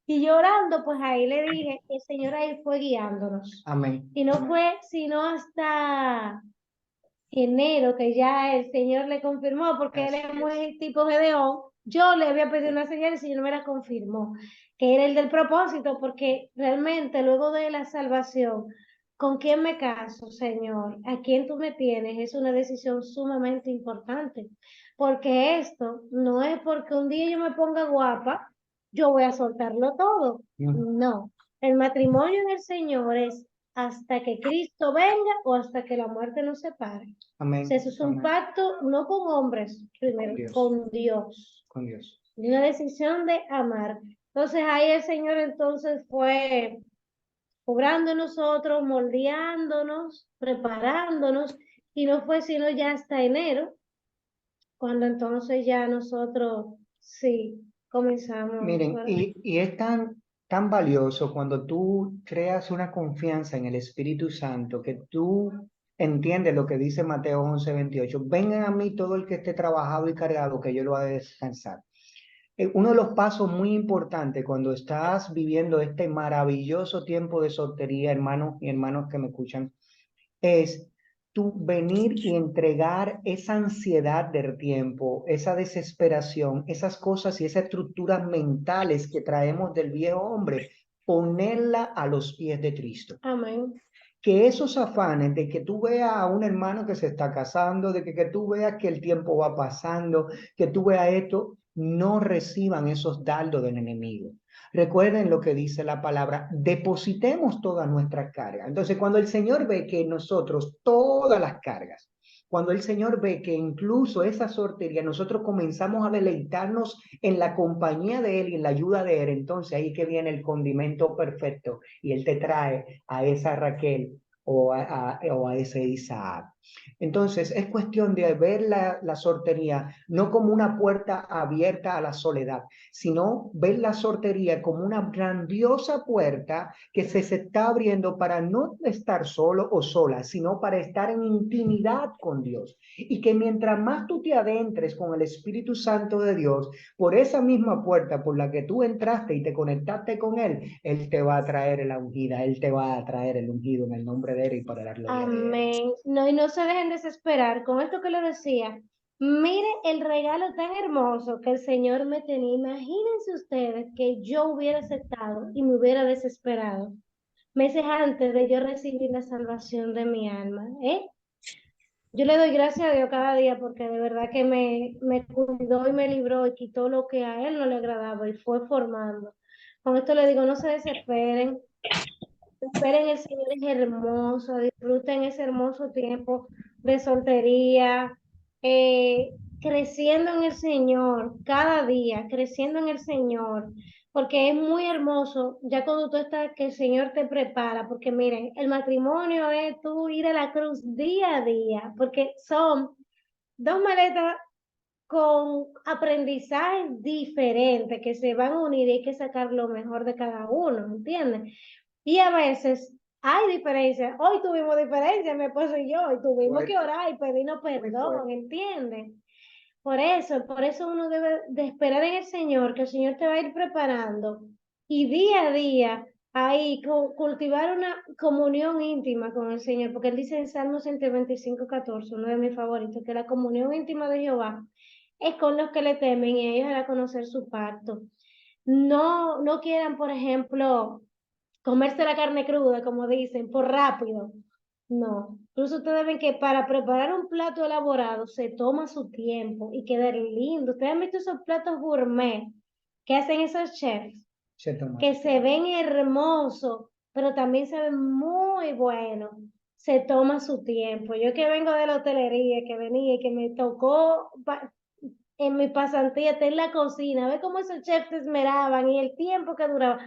Y llorando, pues ahí le dije, el Señor ahí fue guiándonos. Amén. Y no fue sino hasta enero que ya el Señor le confirmó, porque él es muy tipo Gedeón. Yo le había pedido una señal y el Señor me la confirmó, que era el del propósito, porque realmente luego de la salvación, ¿con quién me caso, Señor? ¿A quién tú me tienes? Es una decisión sumamente importante, porque esto no es porque un día yo me ponga guapa, yo voy a soltarlo todo. No, el matrimonio en el Señor es hasta que Cristo venga o hasta que la muerte nos separe. Amén. O sea, eso es un pacto no con hombres, primero, con Dios. Con Dios. Una decisión de amar. Entonces ahí el Señor entonces fue obrando en nosotros, moldeándonos, preparándonos, y no fue sino ya hasta enero, cuando entonces ya nosotros sí comenzamos. Miren, y es tan valioso cuando tú creas una confianza en el Espíritu Santo, que tú entiendes lo que dice Mateo 11:28. Vengan a mí todo el que esté trabajado y cargado, que yo lo haré descansar. Uno de los pasos muy importantes cuando estás viviendo este maravilloso tiempo de soltería, hermanos y hermanos que me escuchan, es tú venir y entregar esa ansiedad del tiempo, esa desesperación, esas cosas y esas estructuras mentales que traemos del viejo hombre, ponerla a los pies de Cristo. Amén. Que esos afanes de que tú veas a un hermano que se está casando, de que tú veas que el tiempo va pasando, que tú veas esto, no reciban esos dardos del enemigo. Recuerden lo que dice la palabra, depositemos todas nuestras cargas. Entonces, cuando el Señor ve que nosotros, todas las cargas, cuando el Señor ve que incluso esa sortería, nosotros comenzamos a deleitarnos en la compañía de Él y en la ayuda de Él, entonces ahí que viene el condimento perfecto y Él te trae a esa Raquel o a ese Isaac. Entonces, es cuestión de ver la sortería no como una puerta abierta a la soledad, sino ver la sortería como una grandiosa puerta que se está abriendo para no estar solo o sola, sino para estar en intimidad con Dios. Y que mientras más tú te adentres con el Espíritu Santo de Dios, por esa misma puerta por la que tú entraste y te conectaste con Él, Él te va a traer la ungida, Él te va a traer el ungido en el nombre de Él y para la gloria de Él. Amén. No, y no se dejen desesperar. Con esto que lo decía, mire el regalo tan hermoso que el Señor me tenía. Imagínense ustedes que yo hubiera aceptado y me hubiera desesperado meses antes de yo recibir la salvación de mi alma, ¿eh? Yo le doy gracias a Dios cada día porque de verdad que me cuidó y me libró y quitó lo que a Él no le agradaba y fue formando. Con esto le digo, no se desesperen. Esperen, el Señor es hermoso, disfruten ese hermoso tiempo de soltería, creciendo en el Señor, cada día, creciendo en el Señor, porque es muy hermoso, ya cuando tú estás, que el Señor te prepara, porque miren, el matrimonio es tú ir a la cruz día a día, porque son dos maletas con aprendizajes diferentes que se van a unir y hay que sacar lo mejor de cada uno, ¿entiendes? Y a veces hay diferencias. Hoy tuvimos diferencias, mi esposo y yo, y tuvimos que Fuerte, orar y pedirnos muy perdón, fuerte. ¿entiendes? Por eso uno debe de esperar en el Señor, que el Señor te va a ir preparando y día a día ahí cultivar una comunión íntima con el Señor, porque Él dice en Salmo 125:14, uno de mis favoritos, que la comunión íntima de Jehová es con los que le temen y ellos hará conocer su pacto. No quieran, por ejemplo, comerse la carne cruda, como dicen, por rápido. No, incluso ustedes ven que para preparar un plato elaborado se toma su tiempo y queda lindo. Ustedes han visto esos platos gourmet que hacen esos chefs, Se toma que su se tiempo. ven hermosos, pero también se ven muy buenos. Se toma su tiempo. Yo que vengo de la hotelería, que venía y que me tocó en mi pasantía estar en la cocina, ver cómo esos chefs se esmeraban y el tiempo que duraba.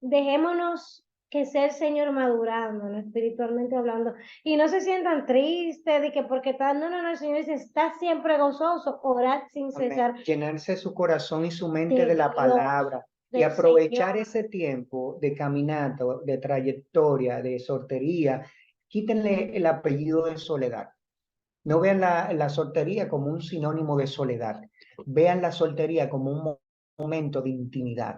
Dejémonos que sea el Señor madurando, ¿no? Espiritualmente hablando, y no se sientan tristes de que porque está, no, el Señor dice, está siempre gozoso, orad sin Amén. cesar Llenarse su corazón y su mente de de la Dios, palabra y del aprovechar Señor. ese tiempo de caminata, de trayectoria, de sortería. Quítenle el apellido de soledad. No vean la soltería como un sinónimo de soledad. Vean la soltería como un momento de intimidad.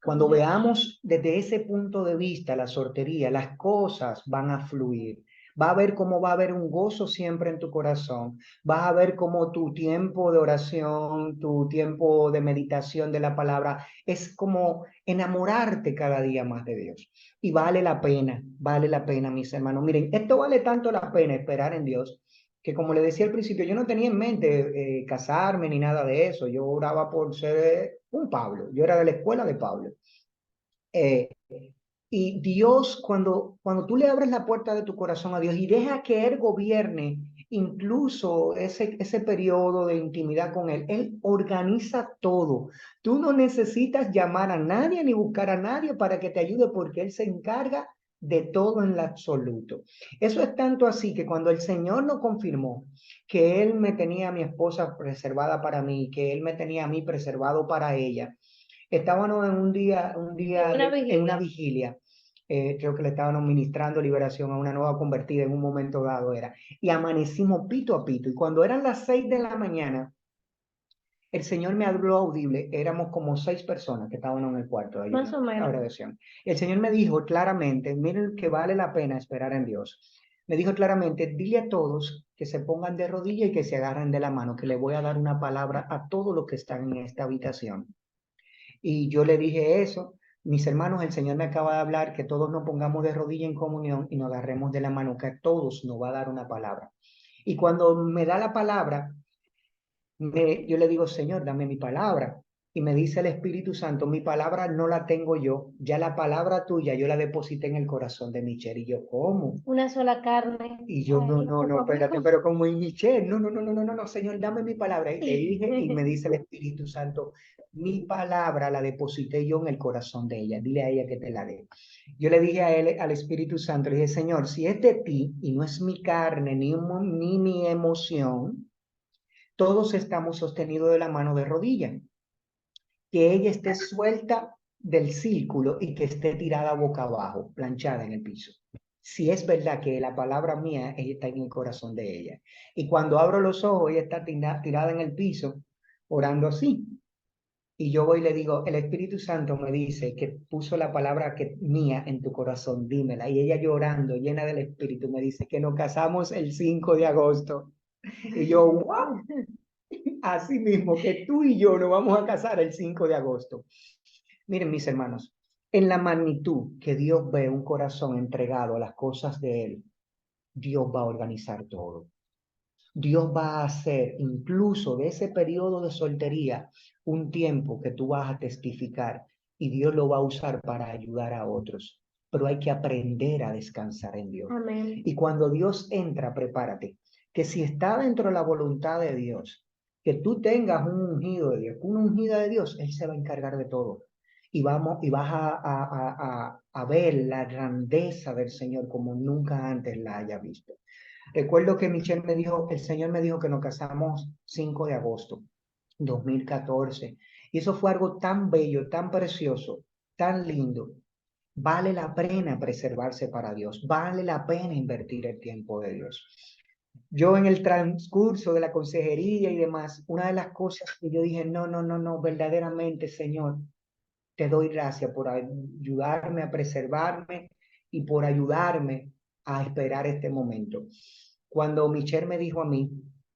Cuando veamos desde ese punto de vista la soltería, las cosas van a fluir. Va a ver cómo va a haber un gozo siempre en tu corazón. Vas a ver cómo tu tiempo de oración, tu tiempo de meditación de la palabra es como enamorarte cada día más de Dios. Y vale la pena, mis hermanos. Miren, esto vale tanto la pena esperar en Dios que como le decía al principio, yo no tenía en mente casarme ni nada de eso. Yo oraba por ser un Pablo. Yo era de la escuela de Pablo. Eh, y Dios, cuando tú le abres la puerta de tu corazón a Dios y deja que Él gobierne incluso ese periodo de intimidad con Él organiza todo. Tú no necesitas llamar a nadie ni buscar a nadie para que te ayude porque Él se encarga de todo en lo absoluto. Eso es tanto así que cuando el Señor nos confirmó que Él me tenía a mi esposa preservada para mí, que Él me tenía a mí preservado para ella, estábamos en En una en una vigilia. vigilia. Creo que le estábamos ministrando liberación a una nueva convertida en un momento dado era. Y amanecimos pito a pito. Y cuando eran las 6 de la mañana, el Señor me habló audible. Éramos como 6 personas que estaban en el cuarto ahí en Más la o menos. oración. El Señor me dijo claramente, miren que vale la pena esperar en Dios. Me dijo claramente, dile a todos que se pongan de rodillas y que se agarren de la mano, que le voy a dar una palabra a todos los que están en esta habitación. Y yo le dije eso, mis hermanos, el Señor me acaba de hablar que todos nos pongamos de rodilla en comunión y nos agarremos de la mano, que a todos nos va a dar una palabra. Y cuando me da la palabra, yo le digo, Señor, dame mi palabra. Y me dice el Espíritu Santo, mi palabra no la tengo yo, ya la palabra tuya yo la deposité en el corazón de Michelle. Y yo, ¿cómo? Una sola carne. Y yo, no, Ay, no, no, poco a espérate, poco. pero como en Michelle, no, Señor, dame mi palabra. Y le dije, y me dice el Espíritu Santo, mi palabra la deposité yo en el corazón de ella, dile a ella que te la dé. Yo le dije a él, al Espíritu Santo, le dije, Señor, si es de ti y no es mi carne ni mi emoción, todos estamos sostenidos de la mano de rodilla, que ella esté suelta del círculo y que esté tirada boca abajo, planchada en el piso. Si es verdad que la palabra mía está en el corazón de ella. Y cuando abro los ojos, ella está tirada en el piso, orando así. Y yo voy y le digo, el Espíritu Santo me dice que puso la palabra que, mía en tu corazón, dímela. Y ella llorando, llena del Espíritu, me dice que nos casamos el 5 de agosto. Y yo, wow, así mismo que tú y yo nos vamos a casar el 5 de agosto. Miren, mis hermanos, en la magnitud que Dios ve un corazón entregado a las cosas de Él, Dios va a organizar todo. Dios va a hacer incluso de ese periodo de soltería un tiempo que tú vas a testificar y Dios lo va a usar para ayudar a otros. Pero hay que aprender a descansar en Dios. Amén. Y cuando Dios entra, prepárate, que si está dentro de la voluntad de Dios, que tú tengas un ungido de Dios, una ungida de Dios, Él se va a encargar de todo. Y vas a ver la grandeza del Señor como nunca antes la haya visto. Recuerdo que Michelle me dijo, el Señor me dijo que nos casamos 5 de agosto 2014. Y eso fue algo tan bello, tan precioso, tan lindo. Vale la pena preservarse para Dios, vale la pena invertir el tiempo de Dios. Yo en el transcurso de la consejería y demás, una de las cosas que yo dije, no, no, no, no, verdaderamente, Señor, te doy gracias por ayudarme a preservarme y por ayudarme a esperar este momento. Cuando Michelle me dijo a mí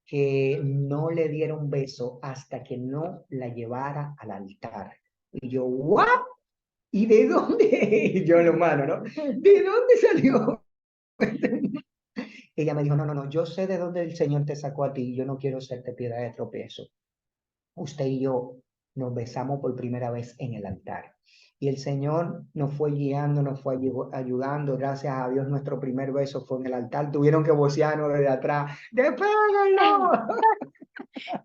que no le diera un beso hasta que no la llevara al altar. Y yo, ¿what? ¿Y de dónde? Y yo, lo humano, ¿no? ¿De dónde salió? Ella me dijo, no, no, no, yo sé de dónde el Señor te sacó a ti y yo no quiero serte piedra de tropiezo. Usted y yo nos besamos por primera vez en el altar. Y el Señor nos fue guiando, nos fue ayudando. Gracias a Dios, nuestro primer beso fue en el altar. Tuvieron que vocearnos desde atrás. ¡Despéguenlo!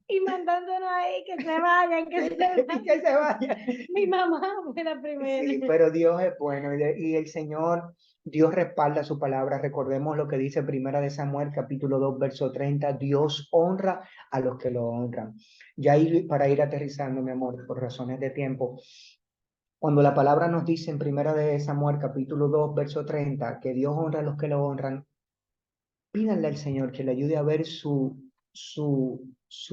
Y mandándonos ahí que se vayan, que se vayan. Que se vaya. Mi mamá fue la primera. Sí, pero Dios es bueno y el Señor, Dios respalda su palabra. Recordemos lo que dice Primera de Samuel, capítulo 2, verso 30. Dios honra a los que lo honran. Ya para ir aterrizando, mi amor, por razones de tiempo, cuando la palabra nos dice en Primera de Samuel, capítulo 2, verso 30, que Dios honra a los que lo honran, pídanle al Señor que le ayude a ver su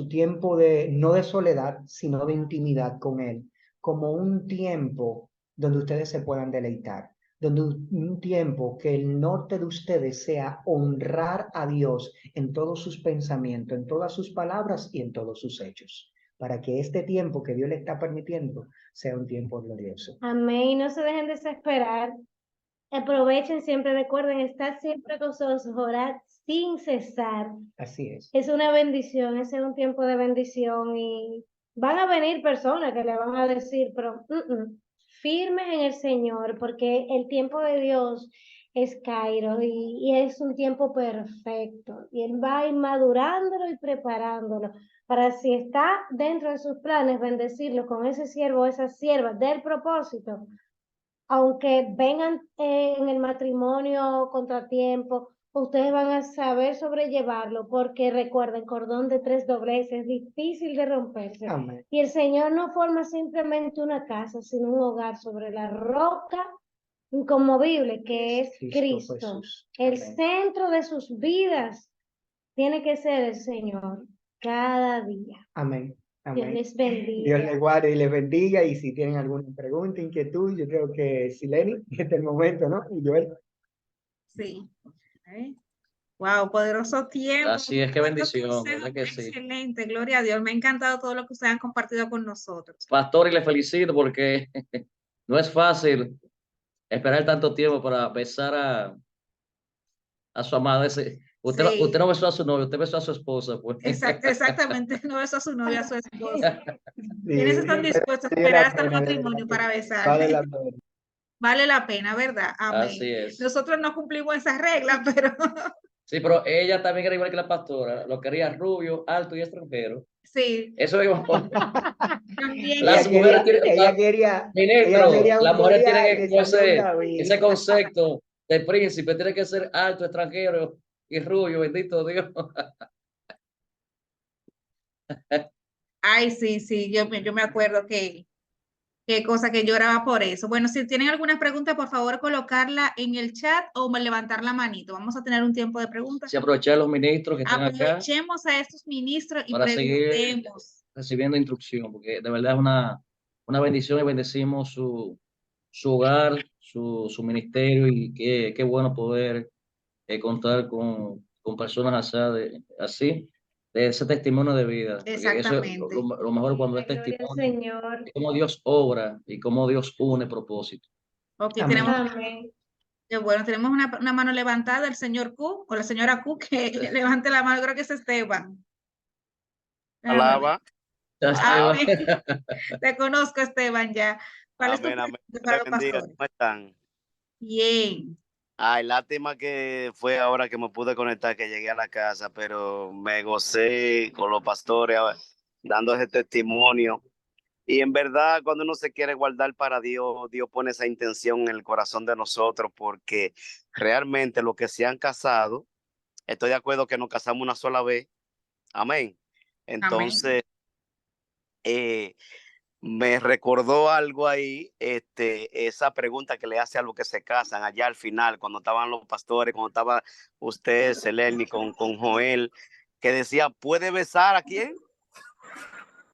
tiempo de, no de soledad, sino de intimidad con Él, como un tiempo donde ustedes se puedan deleitar, donde un tiempo que el norte de ustedes sea honrar a Dios en todos sus pensamientos, en todas sus palabras y en todos sus hechos, para que este tiempo que Dios le está permitiendo sea un tiempo glorioso. Amén. Y no se dejen desesperar. Aprovechen siempre, recuerden, estar siempre con sus ojos, orar sin cesar. Así es. Es una bendición, ese es un tiempo de bendición y van a venir personas que le van a decir, pero firmes en el Señor, porque el tiempo de Dios es Cairo y es un tiempo perfecto. Y Él va a ir madurándolo y preparándolo para si está dentro de sus planes, bendecirlo con ese siervo o esa sierva del propósito, aunque vengan en el matrimonio contratiempo, ustedes van a saber sobrellevarlo, porque recuerden, cordón de tres dobleces es difícil de romperse. Amén. Y el Señor no forma simplemente una casa, sino un hogar sobre la roca inconmovible que es Cristo. Jesús. El Amén. centro de sus vidas tiene que ser el Señor cada día. Amén. Dios Amén. les bendiga. Dios les guarde y les bendiga. Y si tienen alguna pregunta, inquietud, yo creo que Sileni, este es el momento, ¿no? Y Joel. Sí. Wow, poderoso tiempo. Así es, qué bendición, ¿verdad que sí? Excelente, gloria a Dios. Me ha encantado todo lo que ustedes han compartido con nosotros. Pastor, y le felicito porque no es fácil esperar tanto tiempo para besar a su amada. Usted, Sí. usted no besó a su novio, usted besó a su esposa. Pues. Exactamente, no besó a su novia, a su esposa. Sí, ¿Quiénes están dispuestos a vale la esperar hasta el pena, matrimonio para besar? Vale la pena. Vale la pena, ¿verdad? Amén. Así es. Nosotros no cumplimos esa regla, pero Sí, pero ella también era igual que la pastora, lo quería rubio, alto y extranjero. sí, Eso es también las mujeres ella quería ministro, un las mujeres Goliat tienen que salió un David. ese concepto de príncipe, tiene que ser alto, extranjero y rubio, bendito Dios. Ay, sí, yo me acuerdo qué cosa que lloraba por eso. Bueno, si tienen alguna pregunta, por favor, colocarla en el chat o levantar la manito. Vamos a tener un tiempo de preguntas. Si aprovechar a los ministros que están acá Aprovechemos a estos ministros y para seguir preguntemos. recibiendo instrucción, porque de verdad es una bendición y bendecimos su hogar, su ministerio y qué bueno poder contar con personas así, de ese testimonio de vida. Porque eso es Exactamente. lo mejor cuando es Gloria al testimonio, Señor. de cómo Dios obra y cómo Dios une propósito. Ok, Amén. Amén. bueno, tenemos una mano levantada, el señor Q o la señora Q, que levante la mano, creo que es Esteban. Alaba. Amén. Te conozco, Esteban, ya. ¿Cuál es tu Amén, amén. pregunta para los Bendiga. pastores? ¿Cómo están? Bien. Ay, lástima que fue ahora que me pude conectar, que llegué a la casa, pero me gocé con los pastores dando ese testimonio. Y en verdad, cuando uno se quiere guardar para Dios, Dios pone esa intención en el corazón de nosotros, porque realmente los que se han casado, estoy de acuerdo que nos casamos una sola vez. Amén. Amén. Entonces, me recordó algo ahí, esa pregunta que le hace a los que se casan allá al final, cuando estaban los pastores, cuando estaba usted, Seleni, con Joel, que decía, ¿puede besar a quién?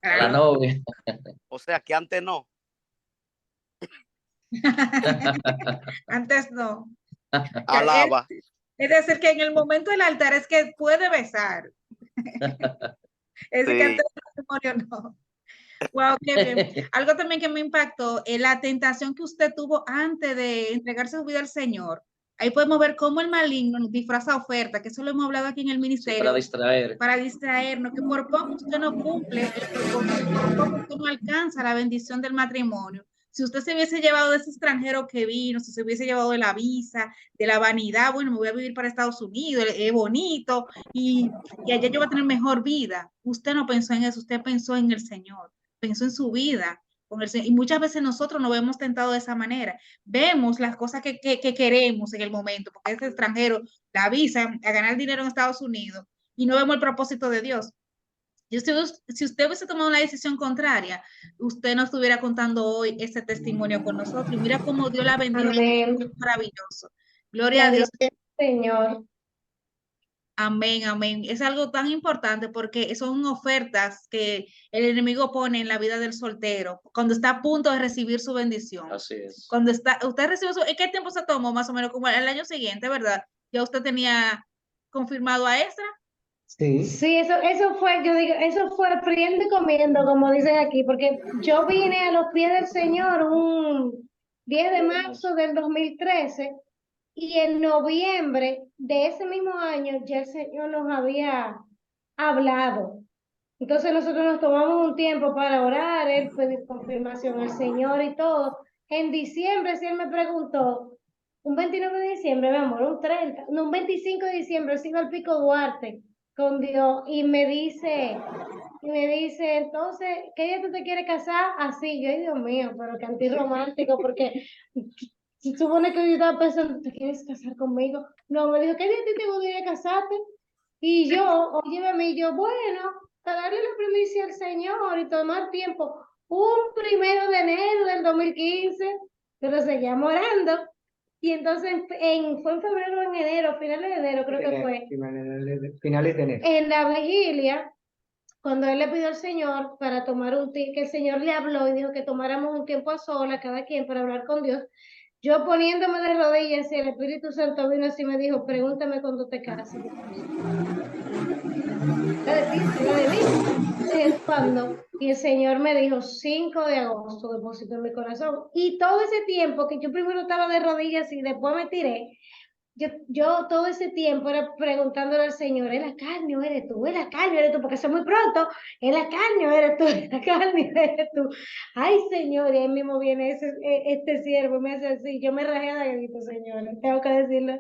A la novia. O sea, que antes no. Antes no. Alaba. Es decir, que en el momento del altar es que puede besar. Es decir, que Sí. antes del matrimonio no. Wow, qué bien. Algo también que me impactó es la tentación que usted tuvo antes de entregarse su vida al Señor. Ahí podemos ver cómo el maligno nos disfraza oferta, que eso lo hemos hablado aquí en el Sí, ministerio, para distraer. para distraernos, que por poco usted no cumple el propósito, por poco usted no alcanza la bendición del matrimonio. Si usted se hubiese llevado de ese extranjero que vino, si se hubiese llevado de la visa, de la vanidad, bueno, me voy a vivir para Estados Unidos, es bonito, y allá yo voy a tener mejor vida. Usted no pensó en eso, usted pensó en el Señor, pensó en su vida. Y muchas veces nosotros nos vemos tentados de esa manera. Vemos las cosas que queremos en el momento, porque es extranjero, la visa, a ganar dinero en Estados Unidos, y no vemos el propósito de Dios. Y si usted hubiese tomado una decisión contraria, usted no estuviera contando hoy ese testimonio con nosotros. Y mira cómo Dios la bendijo. Amén. Es maravilloso. Gloria a Dios. Señor. Amén, amén. Es algo tan importante porque son ofertas que el enemigo pone en la vida del soltero cuando está a punto de recibir su bendición. Así es. Cuando usted recibe ¿en qué tiempo se tomó? Más o menos como el año siguiente, ¿verdad? Ya usted tenía confirmado a Ezra. Sí, Sí, eso fue, yo digo, eso fue friendo y comiendo, como dicen aquí, porque yo vine a los pies del Señor un 10 de marzo del 2013 y en noviembre de ese mismo año ya el Señor nos había hablado. Entonces nosotros nos tomamos un tiempo para orar, él pedir confirmación al Señor y todo. En diciembre, si él me preguntó, un 29 de diciembre, mi amor, un 30, no, un 25 de diciembre, sigo al Pico Duarte con Dios y me dice, entonces, ¿qué día tú te quieres casar? Así, yo, ay Dios mío, pero que antirromántico, porque se supone que yo estaba pensando, ¿te quieres casar conmigo? No, me dijo, ¿qué día a ti te gustaría casarte? Y yo, óyeme, y yo, bueno, para darle la primicia al Señor y tomar tiempo, un 1 de enero del 2015, pero seguíamos orando. Y entonces fue en febrero o en enero, finales de enero creo que fue, finales de enero. en la vigilia, cuando él le pidió al Señor para tomar un tiempo, que el Señor le habló y dijo que tomáramos un tiempo a sola, cada quien, para hablar con Dios. Yo poniéndome de rodillas y el Espíritu Santo vino así y me dijo, pregúntame cuando te cases. Era de ti, era de mí. ¿Cuándo? Y el Señor me dijo, 5 de agosto, deposito en mi corazón. Y todo ese tiempo que yo primero estaba de rodillas y después me tiré, yo todo ese tiempo era preguntándole al Señor, ¿es la carne o eres tú? ¿Es la carne o eres tú? Porque eso es muy pronto, ¿es la carne o eres tú? ¿Es la carne o eres tú? Ay, Señor, y ahí mismo viene este siervo, me hace así, yo me rajé de grito, Señor, tengo que decirlo,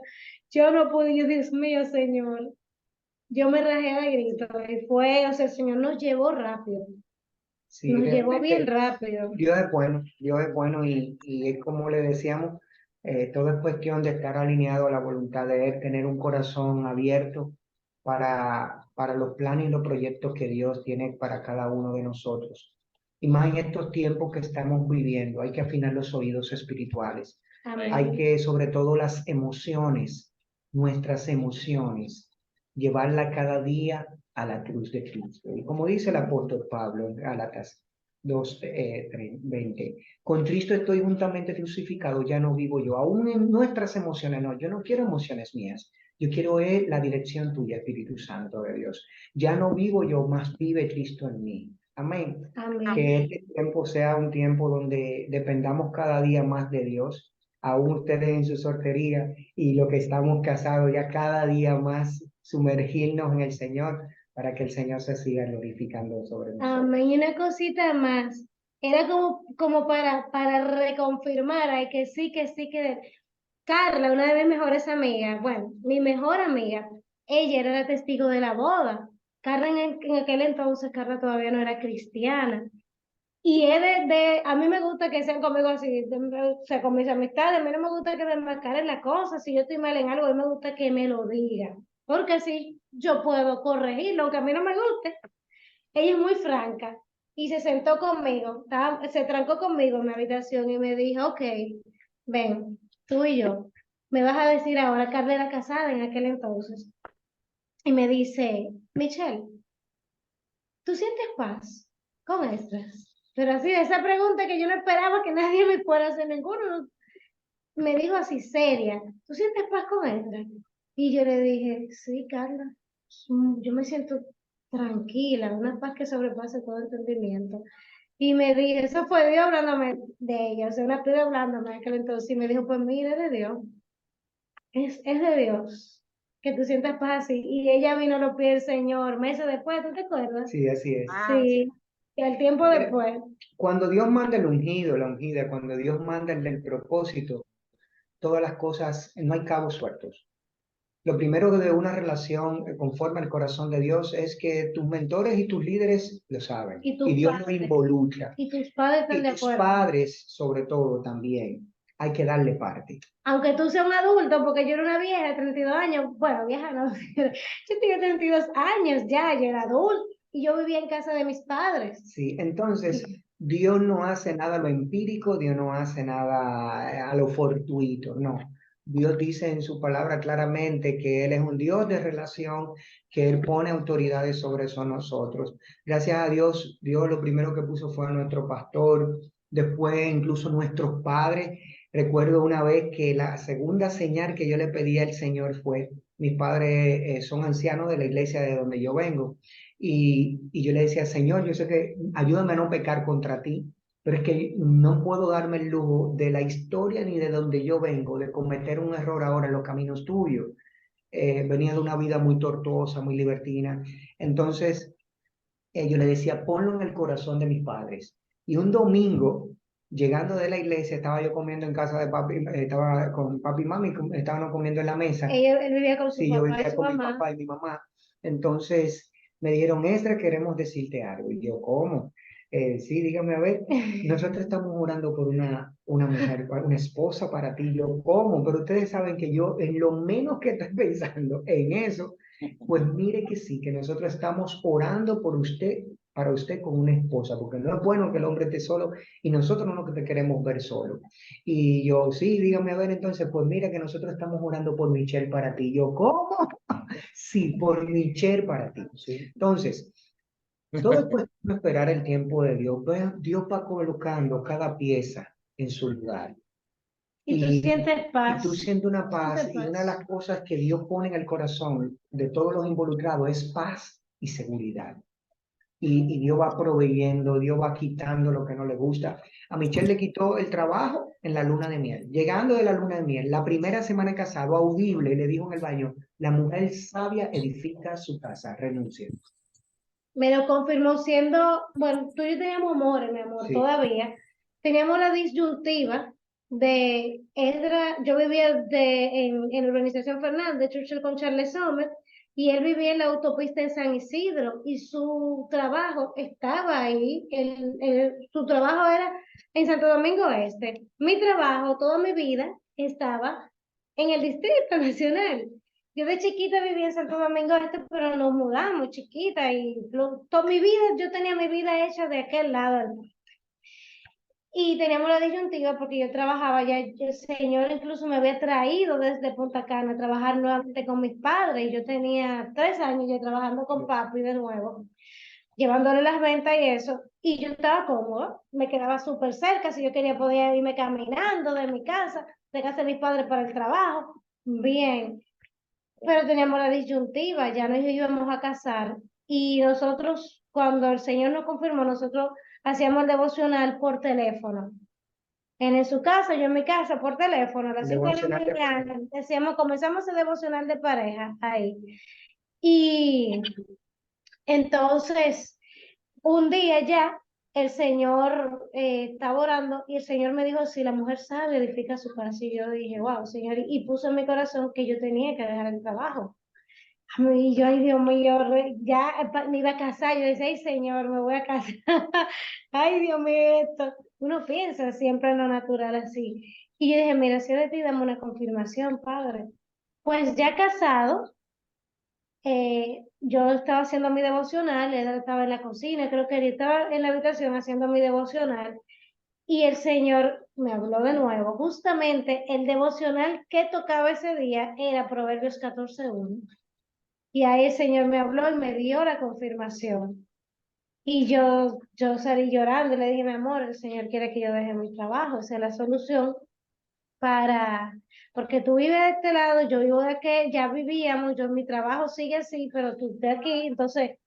yo no pude, yo, Dios mío, Señor, yo me rajé de grito, y fue, o sea, el Señor nos llevó rápido, Sí, nos llevó bien realmente rápido. Dios es bueno y es como le decíamos, todo es cuestión de estar alineado a la voluntad de Él, tener un corazón abierto para los planes y los proyectos que Dios tiene para cada uno de nosotros. Y más en estos tiempos que estamos viviendo, hay que afinar los oídos espirituales. Amén. Hay que, sobre todo las emociones, nuestras emociones, llevarla cada día a la cruz de Cristo. Y como dice el apóstol Pablo en Gálatas 2:20, con Cristo estoy juntamente crucificado, ya no vivo yo, aún en nuestras emociones, no, yo no quiero emociones mías, yo quiero la dirección tuya, Espíritu Santo de Dios. Ya no vivo yo, más vive Cristo en mí. Amén. Amén. Que este tiempo sea un tiempo donde dependamos cada día más de Dios, aún ustedes en su soltería y lo que estamos casados, ya cada día más sumergirnos en el Señor para que el Señor se siga glorificando sobre nosotros. Amén. Y una cosita más. Era como para reconfirmar, ay, que sí, que Carla, una de mis mejores amigas, bueno, mi mejor amiga, ella era la testigo de la boda. Carla en aquel entonces, Carla todavía no era cristiana. Y es a mí me gusta que sean conmigo así, o sea, con mis amistades, a mí no me gusta que me enmascaren las cosas, si yo estoy mal en algo, a mí me gusta que me lo digan, porque así yo puedo corregirlo, aunque a mí no me guste. Ella es muy franca. y se sentó conmigo, se trancó conmigo en mi habitación y me dijo, ok, ven, tú y yo, me vas a decir ahora, Carla era casada en aquel entonces, y me dice, Michelle, ¿tú sientes paz con Esdras? Pero así, esa pregunta que yo no esperaba que nadie me fuera a hacer ninguno, me dijo así, seria, ¿tú sientes paz con Esdras? Y yo le dije, sí, Carla, yo me siento tranquila, una paz que sobrepasa todo entendimiento. Y me dijo, eso fue Dios hablándome de ella, o sea, una piedra hablándome en aquel entonces, y me dijo, pues mira, es de Dios, es de Dios, que tú sientas paz así. Y ella vino a los pies del Señor meses después, ¿tú te acuerdas? Sí, así es. Wow. Sí, y al tiempo Mira, después. cuando Dios manda el ungido, la ungida, cuando Dios manda el propósito, todas las cosas, no hay cabos sueltos. Lo primero de una relación conforme al corazón de Dios es que tus mentores y tus líderes lo saben Y y tus Dios lo padres, involucra. y tus padres están Y de tus acuerdo. padres, sobre todo, también, hay que darle parte. Aunque tú seas un adulto, porque yo era una vieja de 32 años, bueno, vieja no, yo tenía 32 años ya, yo era adulto y yo vivía en casa de mis padres. Sí, entonces Dios no hace nada a lo empírico, Dios no hace nada a lo fortuito, no. Dios dice en su palabra claramente que Él es un Dios de relación, que Él pone autoridades sobre eso nosotros. Gracias a Dios, Dios lo primero que puso fue a nuestro pastor, después incluso nuestros padres. Recuerdo una vez que la segunda señal que yo le pedí al Señor fue, mis padres son ancianos de la iglesia de donde yo vengo. Y yo le decía, Señor, yo sé que ayúdame a no pecar contra ti, pero es que no puedo darme el lujo de la historia ni de donde yo vengo, de cometer un error ahora en los caminos tuyos. Venía de una vida muy tortuosa, muy libertina. Entonces, yo le decía, ponlo en el corazón de mis padres. Y un domingo, llegando de la iglesia, estaba yo comiendo en casa de papi, estaba con papi y mami, estábamos comiendo en la mesa. Él vivía con su Sí, yo papá y vivía su con mi mamá. papá y mi mamá. Entonces me dijeron, Esdras, queremos decirte algo. Y yo, ¿cómo? Sí, dígame a ver. Nosotros estamos orando por una mujer, una esposa para ti. Yo, ¿cómo? Pero ustedes saben que yo, en lo menos que estoy pensando en eso, pues mire que sí, que nosotros estamos orando por usted, para usted con una esposa, porque no es bueno que el hombre esté solo y nosotros no te queremos ver solo. Y yo, sí, dígame a ver, entonces, pues mira que nosotros estamos orando por Michelle para ti. Yo, ¿cómo? Sí, por Michelle para ti. Sí. Entonces, todo es cuestión de esperar el tiempo de Dios. Dios va colocando cada pieza en su lugar. Y tú sientes Y tú paz. sientes una paz, Sientes y una de paz. las cosas que Dios pone en el corazón de todos los involucrados es paz y seguridad. Y Dios va proveyendo, Dios va quitando lo que no le gusta. A Michelle le quitó el trabajo en la luna de miel. Llegando de la luna de miel, la primera semana de casado, audible, le dijo en el baño, la mujer sabia edifica su casa, renuncia. Me lo confirmó siendo, bueno, tú y yo teníamos amores, mi amor, Sí, todavía. Teníamos la disyuntiva de Edra, yo vivía en la urbanización Fernández, Churchill con Charles Sommer, y él vivía en la autopista en San Isidro, y su trabajo estaba ahí, su trabajo era en Santo Domingo Este. Mi trabajo, toda mi vida, estaba en el Distrito Nacional. Yo de chiquita vivía en Santo Domingo Este, pero nos mudamos chiquita y toda mi vida, yo tenía mi vida hecha de aquel lado del mar. Y teníamos la disyuntiva porque yo trabajaba ya, el Señor incluso me había traído desde Punta Cana a trabajar nuevamente con mis padres y yo tenía 3 años ya trabajando con papi de nuevo, llevándole las ventas y eso. Y yo estaba cómoda, me quedaba súper cerca, si yo quería podía irme caminando de mi casa, de casa de mis padres para el trabajo. Bien, pero teníamos la disyuntiva, ya nos íbamos a casar y nosotros, cuando el Señor nos confirmó, nosotros hacíamos el devocional por teléfono. Él en su casa, yo en mi casa, por teléfono, a las 5 de la devocional de pareja. mañana, decíamos, comenzamos el devocional de pareja ahí. Y entonces, un día ya, el Señor estaba orando y el Señor me dijo, si la mujer sabe, edifica su casa. Y yo dije, wow, Señor, y puso en mi corazón que yo tenía que dejar el trabajo. Y yo, ay Dios mío, ya me iba a casar, yo decía, ay Señor, me voy a casar, ay Dios mío, esto. Uno piensa siempre en lo natural así. Y yo dije, mira, si de ti dame una confirmación, Padre. Pues ya casado, yo estaba haciendo mi devocional, él estaba en la cocina, creo que él estaba en la habitación haciendo mi devocional, y el Señor me habló de nuevo. Justamente el devocional que tocaba ese día era Proverbios 14:1. Y ahí el Señor me habló y me dio la confirmación. Y yo salí llorando y le dije, mi amor, el Señor quiere que yo deje mi trabajo, esa es la solución porque tú vives de este lado, yo vivo de aquel, ya vivíamos, mi trabajo sigue así, pero tú de aquí, entonces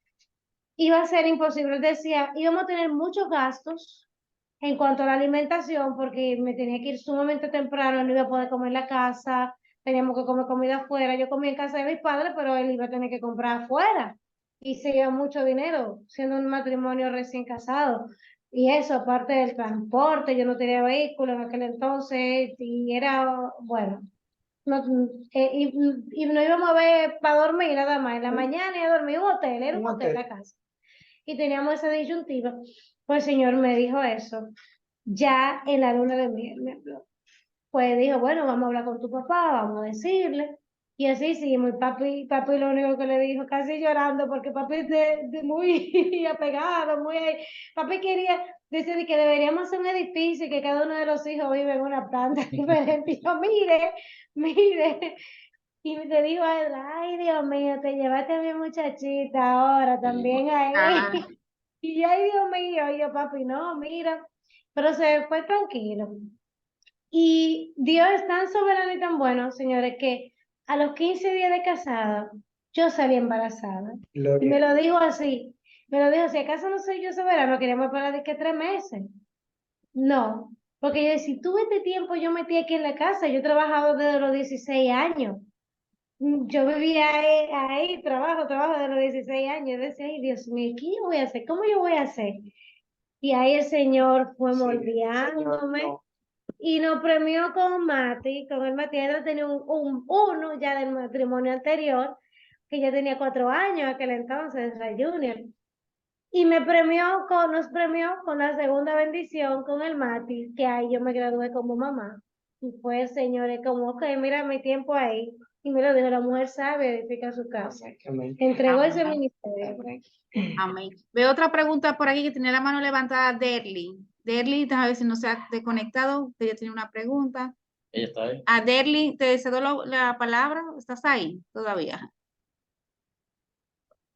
iba a ser imposible. Él decía, íbamos a tener muchos gastos en cuanto a la alimentación, porque me tenía que ir sumamente temprano, no iba a poder comer en la casa, teníamos que comer comida afuera. Yo comía en casa de mis padres, pero él iba a tener que comprar afuera. Y se iba mucho dinero, siendo un matrimonio recién casado. Y eso, aparte del transporte, yo no tenía vehículo en aquel entonces, y era, bueno, no, y no íbamos a ver para dormir nada más. En la mañana iba a dormir en un hotel, era un hotel la casa. Y teníamos esa disyuntiva. Pues el Señor me dijo eso, ya en la luna de miel me habló. Pues dijo, bueno, vamos a hablar con tu papá, vamos a decirle. Y así seguimos. Y papi lo único que le dijo, casi llorando, porque papi es de muy apegado, papi quería decir que deberíamos hacer un edificio y que cada uno de los hijos vive en una planta diferente. Y yo, mire. Y te digo a él, ay, Dios mío, te llevaste a mi muchachita ahora también ahí. Ah, Y yo, ay, Dios mío, y yo, papi, no, mira. Pero se fue tranquilo. Y Dios es tan soberano y tan bueno, señores, que a los 15 días de casada, yo salí embarazada. Y Gloria me a lo Dios. dijo así. Me lo dijo, si acaso no soy yo soberano, queríamos esperar de que 3 meses. No, porque yo, si tuve este tiempo, yo metí aquí en la casa, yo he trabajado desde los 16 años. Yo vivía ahí, trabajo de los 16 años. Yo decía, ay, Dios mío, ¿qué yo voy a hacer? ¿Cómo yo voy a hacer? Y ahí el Señor fue Sí, Señor, moldeándome no. y nos premió con Mati. Con el Mati ya tenía uno ya del matrimonio anterior, que ya tenía 4 años aquel entonces, era Junior. Y nos premió con la segunda bendición con el Mati, que ahí yo me gradué como mamá. Y fue el Señor, es como, ok, mira mi tiempo ahí. Y me lo dijo, la mujer sabia edifica su casa. Amén. Entregó ese amén. ministerio. Amén. Veo otra pregunta por aquí que tiene la mano levantada, Derly. Derly, déjame ver si no se ha desconectado. Ella tiene una pregunta. Ella está ahí. A Derly, te cedo la palabra. ¿Estás ahí todavía?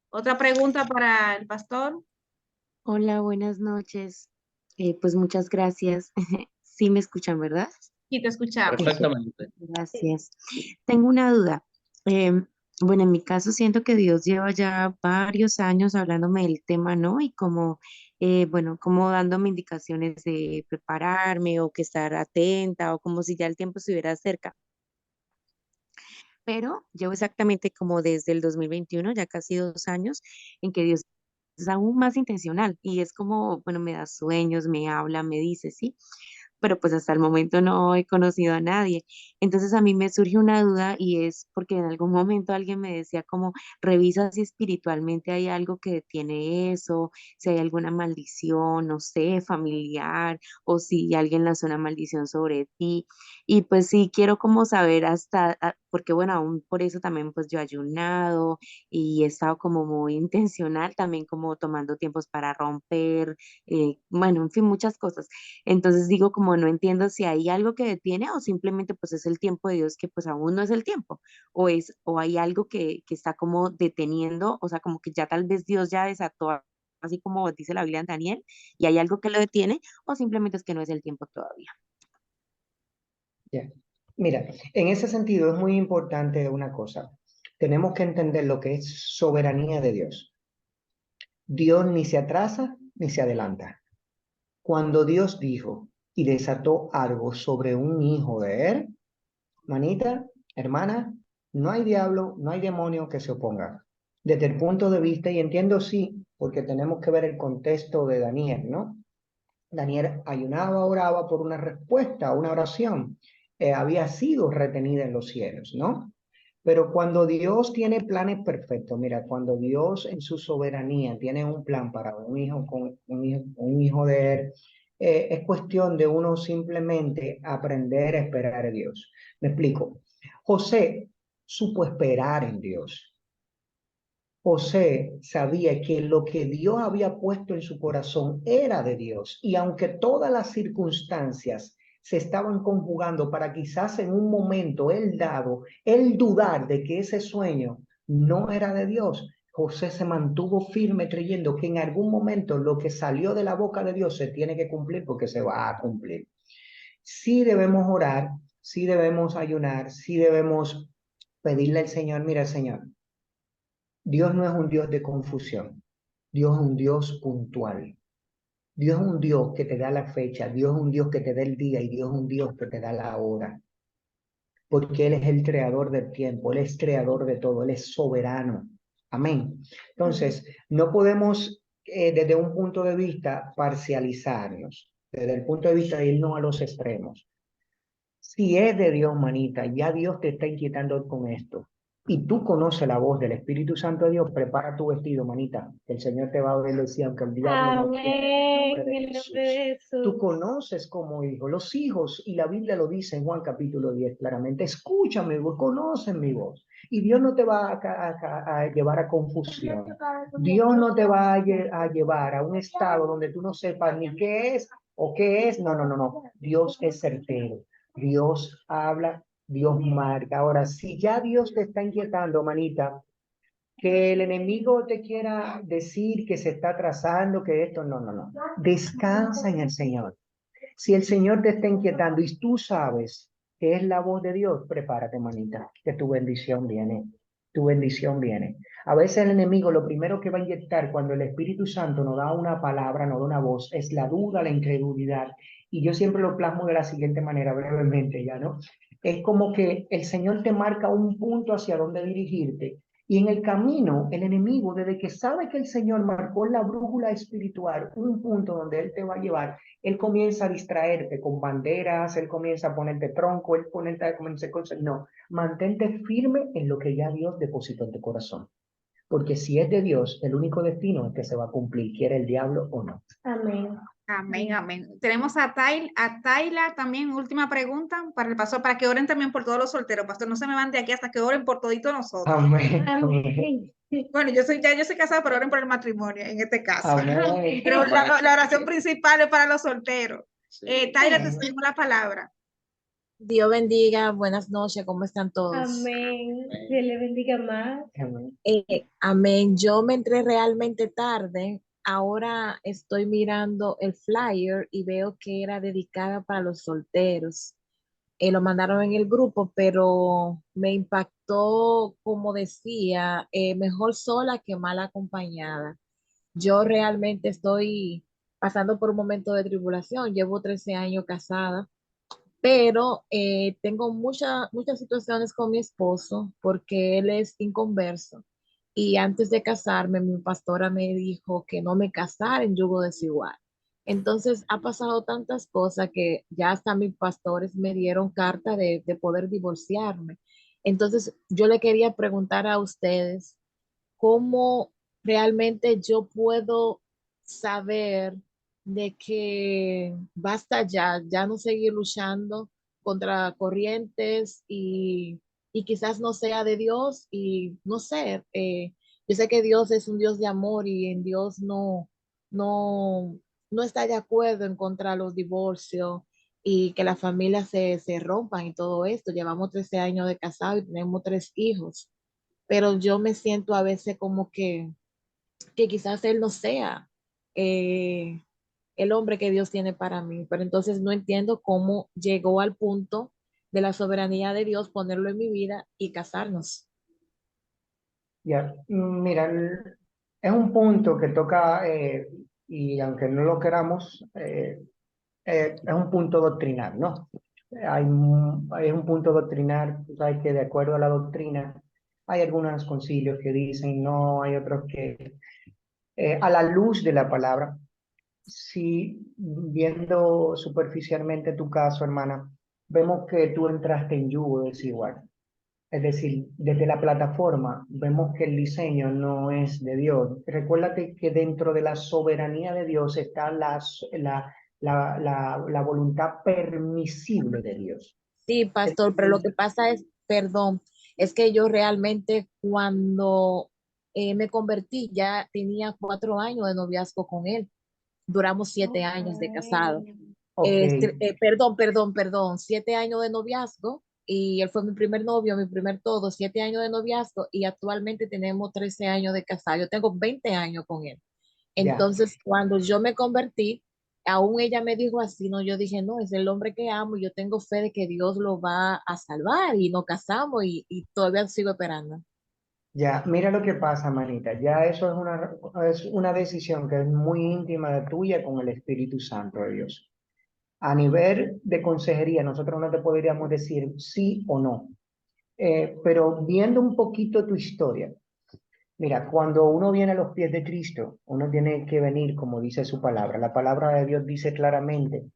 Otra pregunta para el pastor. Hola, buenas noches. Pues muchas gracias. Sí me escuchan, ¿verdad? Sí, te escuchamos. Perfectamente. Gracias. Tengo una duda. Em, bueno, en mi caso siento que Dios lleva ya varios años hablándome del tema, ¿no? Y como, bueno, como dándome indicaciones de prepararme o que estar atenta o como si ya el tiempo estuviera cerca. Pero llevo exactamente como desde el 2021, ya casi 2 años, en que Dios es aún más intencional y es como, bueno, me da sueños, me habla, me dice, sí, pero pues hasta el momento no he conocido a nadie. Entonces a mí me surge una duda y es porque en algún momento alguien me decía como, revisa si espiritualmente hay algo que detiene eso, si hay alguna maldición, no sé, familiar, o si alguien lanzó una maldición sobre ti. Y pues sí, quiero como saber porque bueno, aún por eso también pues yo he ayunado y he estado como muy intencional, también como tomando tiempos para romper, bueno, en fin, muchas cosas. Entonces digo, como no entiendo si hay algo que detiene o simplemente pues es el tiempo de Dios que pues aún no es el tiempo, o hay algo que está como deteniendo, o sea, como que ya tal vez Dios ya desató, así como dice la Biblia en Daniel, y hay algo que lo detiene, o simplemente es que no es el tiempo todavía. Ya. Mira, en ese sentido es muy importante una cosa. Tenemos que entender lo que es soberanía de Dios. Dios ni se atrasa ni se adelanta. Cuando Dios dijo y desató algo sobre un hijo de él, manita, hermana, no hay diablo, no hay demonio que se oponga. Desde el punto de vista, y entiendo sí, porque tenemos que ver el contexto de Daniel, ¿no? Daniel ayunaba, oraba por una respuesta a una oración. Había sido retenida en los cielos, ¿no? Pero cuando Dios tiene planes perfectos, mira, cuando Dios en su soberanía tiene un plan para un hijo, con un hijo de él, es cuestión de uno simplemente aprender a esperar a Dios. Me explico. José supo esperar en Dios. José sabía que lo que Dios había puesto en su corazón era de Dios. Y aunque todas las circunstancias se estaban conjugando para quizás en un momento él dudar de que ese sueño no era de Dios, José se mantuvo firme creyendo que en algún momento lo que salió de la boca de Dios se tiene que cumplir porque se va a cumplir. Sí debemos orar, sí debemos ayunar, sí debemos pedirle al Señor, mira, Señor, Dios no es un Dios de confusión. Dios es un Dios puntual. Dios es un Dios que te da la fecha. Dios es un Dios que te da el día y Dios es un Dios que te da la hora. Porque Él es el creador del tiempo. Él es creador de todo. Él es soberano. Amén. Entonces, no podemos desde un punto de vista parcializarnos. Desde el punto de vista de irnos a los extremos. Si es de Dios, manita, ya Dios te está inquietando con esto. Y tú conoces la voz del Espíritu Santo de Dios, prepara tu vestido, manita. Que el Señor te va a bendecir, aunque el diablo no quiera. Amén. En el nombre de Tú Jesús. conoces como hijo, los hijos, y la Biblia lo dice en Juan capítulo 10 claramente, escúchame, conocen mi voz. Y Dios no te va a llevar a confusión. Dios no te va a llevar a un estado donde tú no sepas ni qué es o qué es. No, no, no, no. Dios es certero. Dios habla, Dios marca. Ahora, si ya Dios te está inquietando, manita, que el enemigo te quiera decir que se está atrasando, que esto, no, no, no. Descansa en el Señor. Si el Señor te está inquietando y tú sabes que es la voz de Dios, prepárate, manita, que tu bendición viene. Tu bendición viene. A veces el enemigo lo primero que va a inyectar cuando el Espíritu Santo nos da una palabra, nos da una voz, es la duda, la incredulidad. Y yo siempre lo plasmo de la siguiente manera, brevemente ya, ¿no? Es como que el Señor te marca un punto hacia dónde dirigirte. Y en el camino, el enemigo, desde que sabe que el Señor marcó en la brújula espiritual un punto donde Él te va a llevar, Él comienza a distraerte con banderas, Él comienza a ponerte tronco, Él comienza a cosas. No, mantente firme en lo que ya Dios depositó en tu corazón. Porque si es de Dios, el único destino es que se va a cumplir, quiera el diablo o no. Amén. Amén, amén. Tenemos a Tayla también, última pregunta para el pastor, para que oren también por todos los solteros, pastor. No se me van de aquí hasta que oren por toditos nosotros. Amén. Amén. Bueno, yo soy casada, pero oren por el matrimonio en este caso. Amén. Pero la oración principal es para los solteros. Sí. Tayla, te cedimos la palabra. Dios bendiga, buenas noches, ¿cómo están todos? Amén. Dios le bendiga más. Amén. Amén. Yo me entré realmente tarde. Ahora estoy mirando el flyer y veo que era dedicada para los solteros. Lo mandaron en el grupo, pero me impactó, como decía, mejor sola que mal acompañada. Yo realmente estoy pasando por un momento de tribulación. Llevo 13 años casada, pero tengo muchas situaciones con mi esposo porque él es inconverso. Y antes de casarme, mi pastora me dijo que no me casara en yugo desigual. Entonces ha pasado tantas cosas que ya hasta mis pastores me dieron carta de poder divorciarme. Entonces yo le quería preguntar a ustedes cómo realmente yo puedo saber de que basta ya, ya no seguir luchando contra corrientes y quizás no sea de Dios y no sé, yo sé que Dios es un Dios de amor y en Dios no, no está de acuerdo en contra de los divorcios y que las familias se rompan y todo esto. Llevamos 13 años de casado y tenemos 3 hijos, pero yo me siento a veces como que quizás él no sea eh, el hombre que Dios tiene para mí, pero entonces no entiendo cómo llegó al punto de la soberanía de Dios ponerlo en mi vida y casarnos. Ya, mira, es un punto que toca, y aunque no lo queramos, es un punto doctrinal, ¿no? Hay un punto doctrinal, tú sabes que de acuerdo a la doctrina, hay algunos concilios que dicen no, hay otros que, a la luz de la palabra, si viendo superficialmente tu caso, hermana, vemos que tú entraste en yugo desigual. Es decir, desde la plataforma vemos que el diseño no es de Dios. Recuérdate que dentro de la soberanía de Dios está la voluntad permisible de Dios. Sí, pastor, pero lo que pasa es, perdón, es que yo realmente cuando Me convertí, ya tenía 4 años de noviazgo con él. Duramos 7 años de casado. Ok, Perdón, 7 años de noviazgo y él fue mi primer novio, mi primer todo, 7 años de noviazgo y actualmente tenemos 13 años de casado. Yo tengo 20 años con él. ya. Entonces, cuando yo me convertí, aún ella me dijo así, no, yo dije, no, es el hombre que amo y yo tengo fe de que Dios lo va a salvar y nos casamos y todavía sigo esperando. Ya, mira lo que pasa, manita. Ya eso es una decisión que es muy íntima de tuya con el Espíritu Santo de Dios. A nivel de consejería, nosotros no te podríamos decir sí o no. Pero viendo un poquito tu historia, mira, cuando uno viene a los pies de Cristo, uno tiene que venir como dice su palabra. La palabra de Dios dice claramente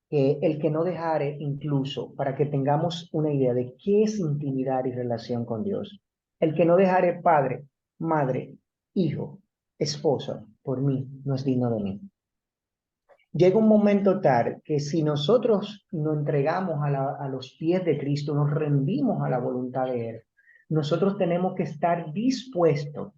que el que no dejare, incluso para que tengamos una idea de qué es intimidad y relación con Dios, el que no dejare padre, madre, hijo, esposa, por mí, no es digno de mí. Llega un momento tal que si nosotros nos entregamos a los pies de Cristo, nos rendimos a la voluntad de Él, nosotros tenemos que estar dispuestos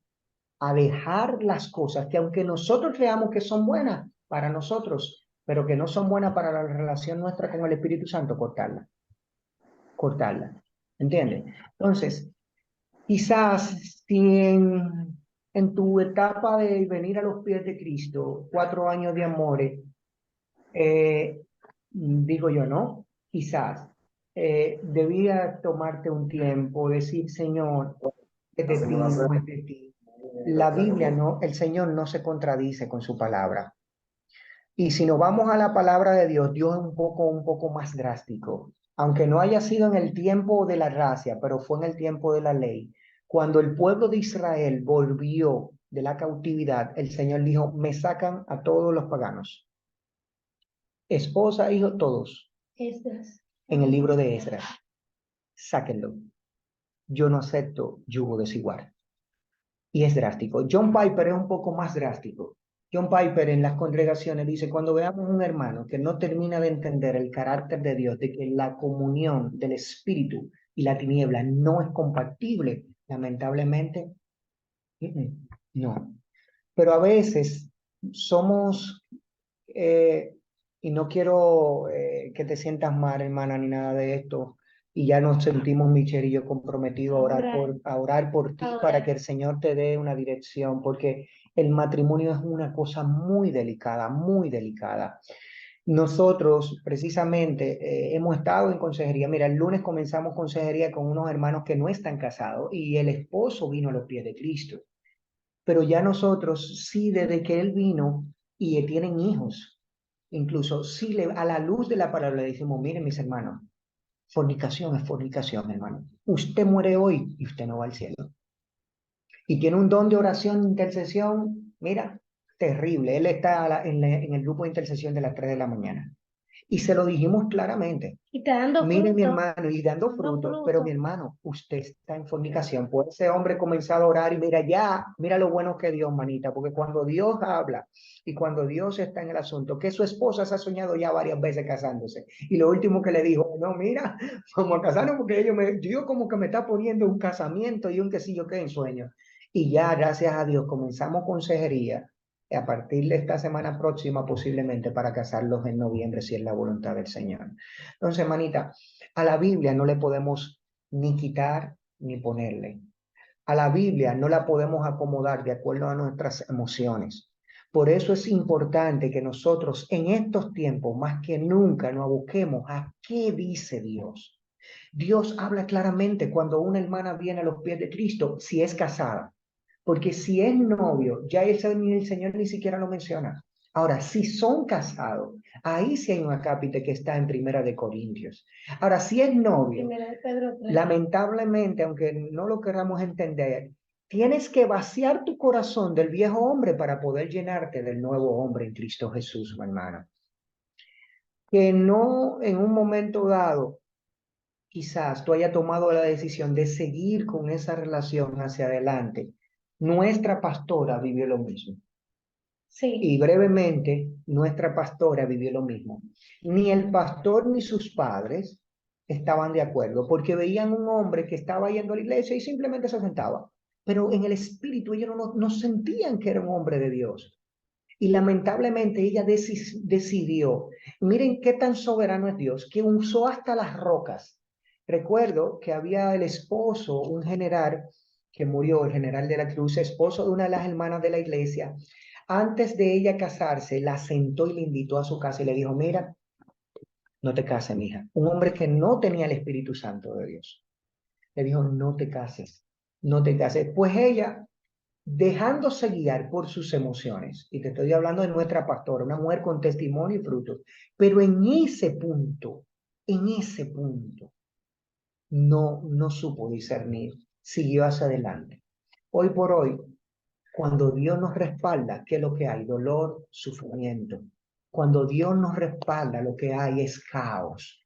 a dejar las cosas que aunque nosotros creamos que son buenas para nosotros, pero que no son buenas para la relación nuestra con el Espíritu Santo, cortarla, cortarla. ¿Entiendes? Entonces, quizás si en tu etapa de venir a los pies de Cristo, 4 años de amores, digo yo, ¿no? Quizás debía tomarte un tiempo, decir, Señor, es de ti, no es de ti. La Biblia no, el Señor no se contradice con su palabra. Y si nos vamos a la palabra de Dios, Dios es un poco más drástico. Aunque no haya sido en el tiempo de la gracia, pero fue en el tiempo de la ley. Cuando el pueblo de Israel volvió de la cautividad, el Señor dijo, me sacan a todos los paganos. Esposa, hijo, todos. Esdras. En el libro de Esdras. Sáquenlo. Yo no acepto yugo desigual. Y es drástico. John Piper es un poco más drástico. John Piper en las congregaciones dice, cuando veamos un hermano que no termina de entender el carácter de Dios, de que la comunión del Espíritu y la tiniebla no es compatible, lamentablemente, no. Pero a veces somos, y no quiero que te sientas mal, hermana, ni nada de esto, y ya nos sentimos, Michelle y yo, comprometidos a orar por ti para que el Señor te dé una dirección, porque el matrimonio es una cosa muy delicada, muy delicada. Nosotros, precisamente, hemos estado en consejería. Mira, el lunes comenzamos consejería con unos hermanos que no están casados y el esposo vino a los pies de Cristo. Pero ya nosotros, sí, desde que él vino y tienen hijos, incluso sí, a la luz de la palabra le decimos, miren mis hermanos, fornicación es fornicación, hermano. Usted muere hoy y usted no va al cielo. Y tiene un don de oración, de intercesión, mira, terrible. Él está en el grupo de intercesión de las 3 de la mañana. Y se lo dijimos claramente. Y está dando Mire, mi fruto. hermano, y dando fruto, fruto. pero mi hermano, usted está en fornicación. Pues ese hombre comenzó a orar y mira ya, mira lo bueno que Dios, manita, porque cuando Dios habla y cuando Dios está en el asunto, que su esposa se ha soñado ya varias veces casándose. Y lo último que le dijo, no, mira, vamos a casarnos porque Dios como que me está poniendo un casamiento y un que sí yo qué en sueño. Y ya, gracias a Dios, comenzamos consejería a partir de esta semana próxima posiblemente para casarlos en noviembre, si es la voluntad del Señor. Entonces, hermanita, a la Biblia no le podemos ni quitar ni ponerle. A la Biblia no la podemos acomodar de acuerdo a nuestras emociones. Por eso es importante que nosotros en estos tiempos, más que nunca, nos busquemos a qué dice Dios. Dios habla claramente cuando una hermana viene a los pies de Cristo, si es casada. Porque si es novio, ya el Señor ni siquiera lo menciona. Ahora, si son casados, ahí sí hay un acápite que está en Primera de Corintios. Ahora, si es novio, lamentablemente, aunque no lo queramos entender, tienes que vaciar tu corazón del viejo hombre para poder llenarte del nuevo hombre en Cristo Jesús, mi hermano. Que no en un momento dado, quizás tú hayas tomado la decisión de seguir con esa relación hacia adelante. Nuestra pastora vivió lo mismo. Sí. Y brevemente, nuestra pastora vivió lo mismo. Ni el pastor ni sus padres estaban de acuerdo porque veían un hombre que estaba yendo a la iglesia y simplemente se sentaba. pero en el espíritu ellos no sentían que era un hombre de Dios. Y lamentablemente ella decidió, miren qué tan soberano es Dios, que usó hasta las rocas. Recuerdo que había el esposo, un general que murió, el general de la Cruz, esposo de una de las hermanas de la iglesia. Antes de ella casarse, la sentó y le invitó a su casa y le dijo, mira, no te cases, mija. Un hombre que no tenía el Espíritu Santo de Dios. Le dijo, no te cases, no te cases. Pues ella, dejándose guiar por sus emociones, y te estoy hablando de nuestra pastora, una mujer con testimonio y frutos, pero en ese punto, no supo discernir, siguió hacia adelante. Hoy por hoy, cuando Dios nos respalda, ¿qué es lo que hay? Dolor, sufrimiento. Cuando Dios nos respalda, lo que hay es caos.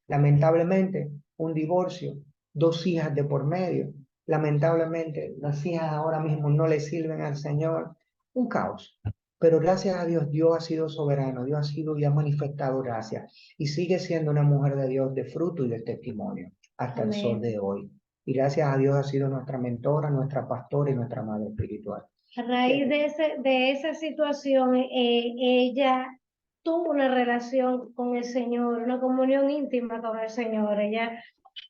Lamentablemente, un divorcio, 2 hijas de por medio. Lamentablemente, las hijas ahora mismo no le sirven al Señor. Un caos. Pero gracias a Dios, Dios ha sido soberano, Dios ha sido y ha manifestado gracia. Y sigue siendo una mujer de Dios de fruto y de testimonio hasta el sol de hoy. Y gracias a Dios ha sido nuestra mentora, nuestra pastora y nuestra madre espiritual. A raíz de esa situación, ella tuvo una relación con el Señor, una comunión íntima con el Señor. Ella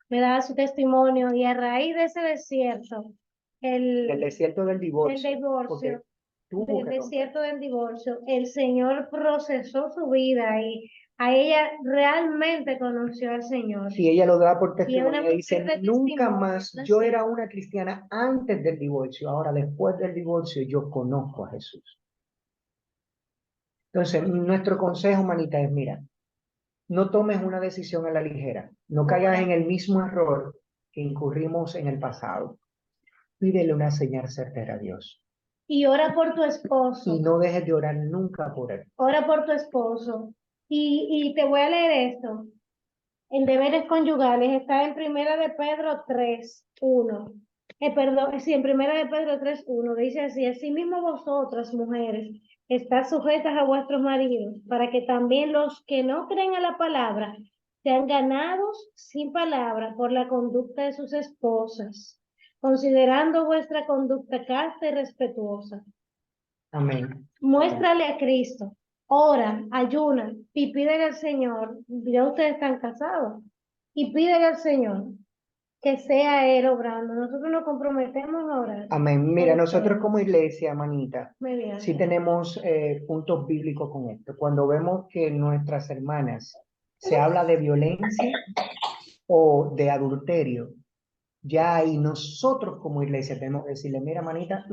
me daba su testimonio y a raíz de ese desierto, El desierto del divorcio. el divorcio, Tuvo del que desierto del divorcio, el Señor procesó su vida y a ella realmente conoció al Señor. Si ella lo da por Y es testimonio, una ella dice, mujer de nunca testimonio, más, yo era una cristiana antes del divorcio, ahora después del divorcio yo conozco a Jesús. Entonces, nuestro consejo, manita, es, mira, no tomes una decisión a la ligera, no caigas en el mismo error que incurrimos en el pasado. Pídele una señal certera a Dios. Y ora por tu esposo. Y no dejes de orar nunca por él. Ora por tu esposo. Y te voy a leer esto. En deberes conyugales está en Primera de Pedro 3:1. Perdón, sí, en Primera de Pedro 3:1 dice así: asimismo vosotras, mujeres, estad sujetas a vuestros maridos, para que también los que no creen a la palabra sean ganados sin palabra por la conducta de sus esposas, considerando vuestra conducta casta y respetuosa. Amén. Muéstrale a Cristo, ora, ayuna y pídele al Señor. Ya ustedes están casados y pídele al Señor que sea Él obrando. Nosotros nos comprometemos a orar. Amén. Mira, nosotros como iglesia, manita, sí Mediante. tenemos puntos bíblicos con esto. Cuando vemos que nuestras hermanas se habla de violencia o de adulterio, ya ahí nosotros como iglesia tenemos que decirle, mira, manita,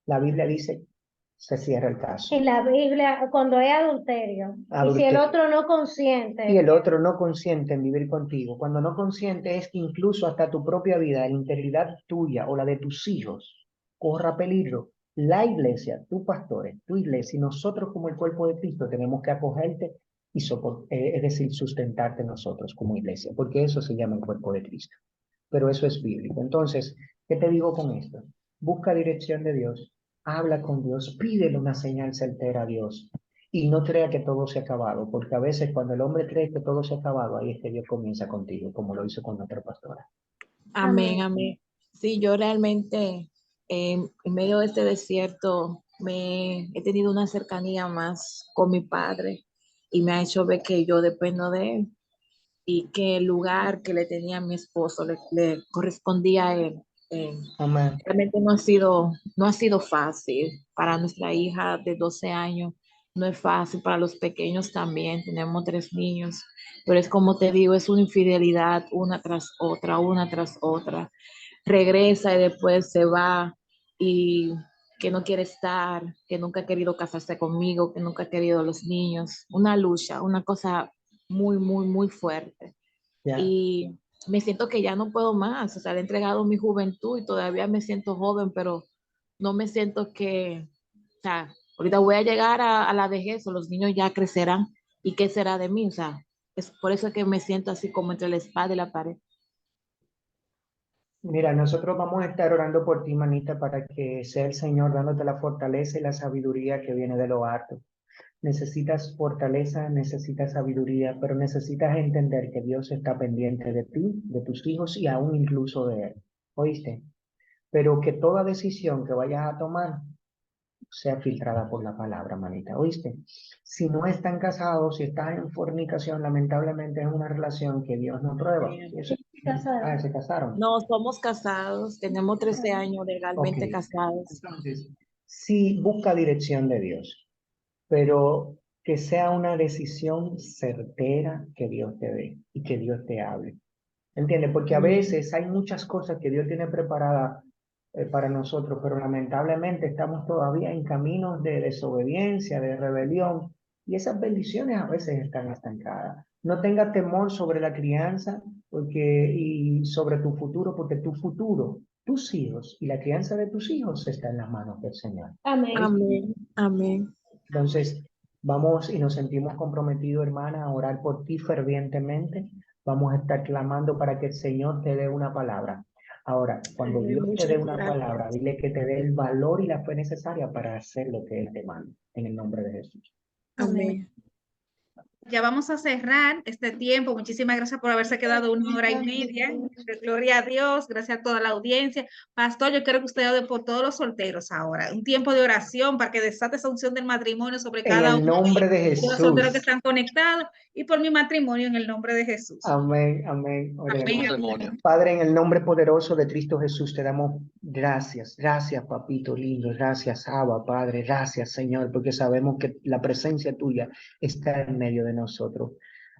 la Biblia dice, se cierra el caso. En la Biblia, cuando es adulterio, y si el Adulterio. otro no consiente, Y el otro no consiente en vivir contigo. Cuando no consiente es que incluso hasta tu propia vida, la integridad tuya o la de tus hijos, corra peligro. La iglesia, tus pastores, tu iglesia y nosotros como el cuerpo de Cristo tenemos que acogerte y es decir, sustentarte nosotros como iglesia, porque eso se llama el cuerpo de Cristo. Pero eso es bíblico. Entonces, ¿qué te digo con esto? Busca dirección de Dios, habla con Dios, pídele una señal certera a Dios. Y no crea que todo se ha acabado, porque a veces cuando el hombre cree que todo se ha acabado, ahí es que Dios comienza contigo, como lo hizo con nuestra pastora. Amén, amén. Sí, yo realmente en medio de este desierto he tenido una cercanía más con mi padre y me ha hecho ver que yo dependo de él y que el lugar que le tenía a mi esposo le correspondía a él. Amén. Realmente no ha sido fácil para nuestra hija de 12 años, no es fácil para los pequeños también, tenemos 3 niños, pero es como te digo, es una infidelidad una tras otra, regresa y después se va y que no quiere estar, que nunca ha querido casarse conmigo, que nunca ha querido a los niños, una lucha, una cosa muy, muy, muy fuerte. Ya. Y me siento que ya no puedo más, o sea, le he entregado mi juventud y todavía me siento joven, pero no me siento que, o sea, ahorita voy a llegar a la vejez o los niños ya crecerán y qué será de mí, o sea, es por eso que me siento así como entre la espada y la pared. Mira, nosotros vamos a estar orando por ti, manita, para que sea el Señor dándote la fortaleza y la sabiduría que viene de lo alto. Necesitas fortaleza, necesitas sabiduría, pero necesitas entender que Dios está pendiente de ti, de tus hijos y aún incluso de Él. ¿Oíste? pero que toda decisión que vayas a tomar sea filtrada por la palabra, manita, ¿oíste? Si no están casados, si estás en fornicación, lamentablemente es una relación que Dios no prueba. Bien. Eso- se casaron. No, somos casados, tenemos 13 años Ok. legalmente casados. Entonces, sí, busca dirección de Dios, pero que sea una decisión certera que Dios te dé y que Dios te hable. ¿Entiendes? Porque a Amén. veces hay muchas cosas que Dios tiene preparadas para nosotros, pero lamentablemente estamos todavía en caminos de desobediencia, de rebelión, y esas bendiciones a veces están estancadas. No tengas temor sobre la crianza y sobre tu futuro, porque tu futuro, tus hijos y la crianza de tus hijos está en las manos del Señor. Amén. Amén. Amén. Entonces, vamos y nos sentimos comprometidos, hermana, a orar por ti fervientemente. Vamos a estar clamando para que el Señor te dé una palabra. Ahora, cuando Amén. Dios te Muchas dé una gracias. palabra, dile que te dé el valor y la fe necesaria para hacer lo que Él te manda, en el nombre de Jesús. Amén. Ya vamos a cerrar este tiempo. Muchísimas gracias por haberse quedado 1 hora y media. Gloria a Dios, gracias a toda la audiencia. Pastor, yo quiero que usted ore por todos los solteros ahora. Un tiempo de oración para que desate esa unción del matrimonio sobre En cada el uno nombre de de los solteros que Jesús. están conectados y por mi matrimonio en el nombre de Jesús. Amén, amén. Oremos. Amén. Padre, en el nombre poderoso de Cristo Jesús, te damos gracias. Gracias, papito lindo. Gracias, Abba, Padre. Gracias, Señor, porque sabemos que la presencia tuya está en medio de nosotros.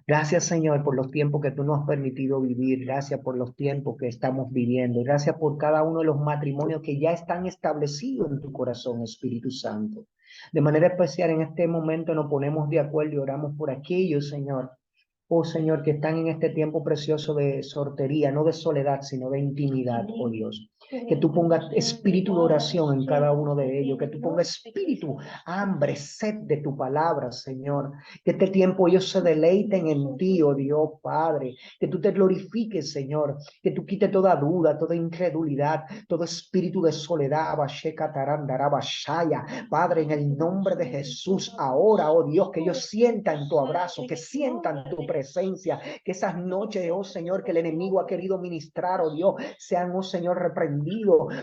Gracias, Señor, por los tiempos que tú nos has permitido vivir. Gracias por los tiempos que estamos viviendo. Gracias por cada uno de los matrimonios que ya están establecidos en tu corazón, Espíritu Santo. De manera especial en este momento nos ponemos de acuerdo y oramos por aquellos, Señor, oh Señor, que están en este tiempo precioso de soltería, no de soledad, sino de intimidad, oh Dios. Que tú pongas espíritu de oración en cada uno de ellos, que tú pongas espíritu, hambre, sed de tu palabra, Señor. Que este tiempo ellos se deleiten en ti, oh Dios, Padre. Que tú te glorifiques, Señor. Que tú quites toda duda, toda incredulidad, todo espíritu de soledad, Padre, en el nombre de Jesús, ahora, oh Dios, que ellos sientan tu abrazo, que sientan tu presencia, que esas noches, oh Señor, que el enemigo ha querido ministrar, oh Dios, sean, oh Señor, reprendidos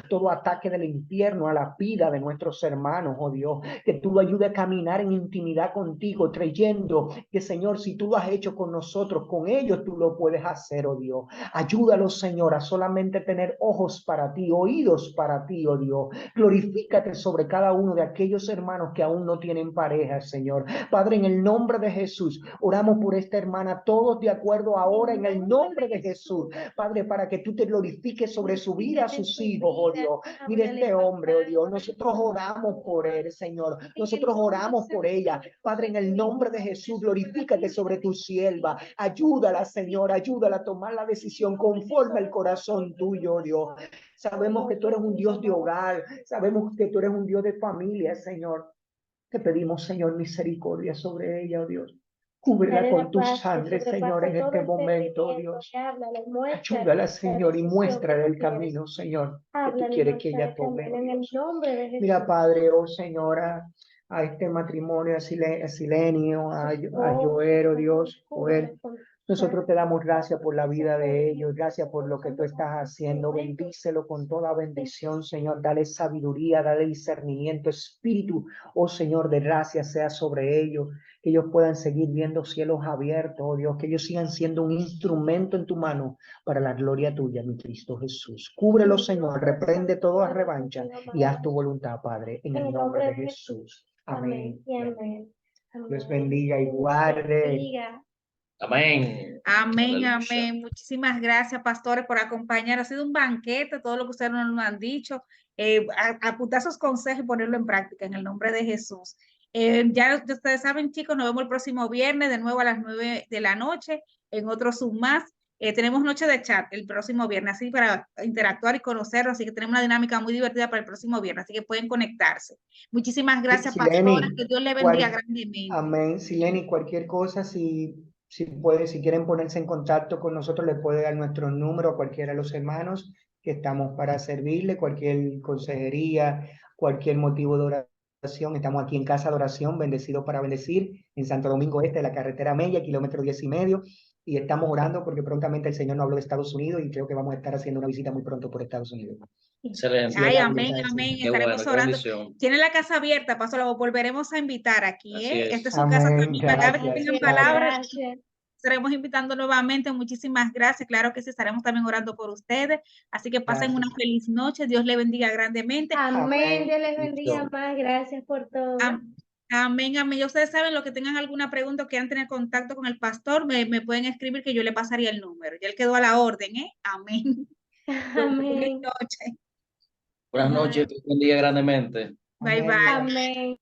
todo ataque del infierno a la vida de nuestros hermanos, oh Dios, que tú lo ayudes a caminar en intimidad contigo, creyendo que, Señor, si tú lo has hecho con nosotros, con ellos tú lo puedes hacer, oh Dios. Ayúdalos, Señor, a solamente tener ojos para ti, oídos para ti, oh Dios. Glorifícate sobre cada uno de aquellos hermanos que aún no tienen pareja, Señor. Padre, en el nombre de Jesús, oramos por esta hermana, todos de acuerdo ahora, en el nombre de Jesús. Padre, para que tú te glorifiques sobre su vida, sus hijos, oh Dios. Mira este hombre, oh Dios. Nosotros oramos por él, Señor. Nosotros oramos por ella. Padre, en el nombre de Jesús, glorifícate sobre tu sierva. Ayúdala, Señor. Ayúdala a tomar la decisión conforme al corazón tuyo, oh Dios. Sabemos que tú eres un Dios de hogar. Sabemos que tú eres un Dios de familia, Señor. Te pedimos, Señor, misericordia sobre ella, oh Dios. Cúbrela con tu sangre, Señor, en este momento, oh Dios. Ayúdala, Señor, y muéstrale el camino, Señor, que tú quieres que ella tome. Mira, Padre, oh Señora, a este matrimonio, a Silenio, a Joel, oh Dios, Joel. Nosotros te damos gracias por la vida de ellos, gracias por lo que tú estás haciendo. Bendícelo con toda bendición, Señor. Dale sabiduría, dale discernimiento, espíritu, oh Señor, de gracia sea sobre ellos. Que ellos puedan seguir viendo cielos abiertos, oh Dios, que ellos sigan siendo un instrumento en tu mano para la gloria tuya, mi Cristo Jesús. Cúbrelo, Señor, reprende toda revancha y haz tu voluntad, Padre, en el nombre de Jesús. Amén. Dios bendiga y guarde. Amén. Amén, Aleluya. amén. Muchísimas gracias, pastores, por acompañar. Ha sido un banquete, todo lo que ustedes nos han dicho. Apuntar sus consejos y ponerlo en práctica en el nombre de Jesús. Ya ustedes saben, chicos, nos vemos el próximo viernes de nuevo a las 9 de la noche en otro Zoom más. Tenemos noche de chat el próximo viernes, así para interactuar y conocerlo. Así que tenemos una dinámica muy divertida para el próximo viernes, así que pueden conectarse. Muchísimas gracias, pastores. Que Dios le bendiga grandemente. Amén. Sileni, cualquier cosa, si quieren ponerse en contacto con nosotros, les puede dar nuestro número a cualquiera de los hermanos que estamos para servirle, cualquier consejería, cualquier motivo de oración. Estamos aquí en Casa de Oración, Bendecido para Bendecir, en Santo Domingo Este, de la carretera Mella, kilómetro 10 y medio. y estamos orando porque prontamente el Señor nos habló de Estados Unidos y creo que vamos a estar haciendo una visita muy pronto por Estados Unidos. Excelente. Sí, Ay, la amén, voluntad del amén. Señor. Qué Estaremos bueno, qué orando. bendición. Tiene la casa abierta, Pastor, la volveremos a invitar aquí, Así ¿eh? es. Esta es su casa Amén, también. Cada vez que gracias, tengan Padre. palabras, Gracias. estaremos invitando nuevamente. Muchísimas gracias. Claro que sí, estaremos también orando por ustedes. Así que pasen una Gracias. feliz noche. Dios le bendiga grandemente. Amén. Amén. Dios les bendiga Bendición. más. Gracias por todo. Amén, amén. Ya ustedes saben, lo que tengan alguna pregunta o quieran tener contacto con el pastor, me pueden escribir que yo le pasaría el número. Ya él quedó a la orden, ¿eh? Amén. Feliz Amén. noche. Buenas noches, Dios bendiga grandemente. Bye, Amén. bye. Amén.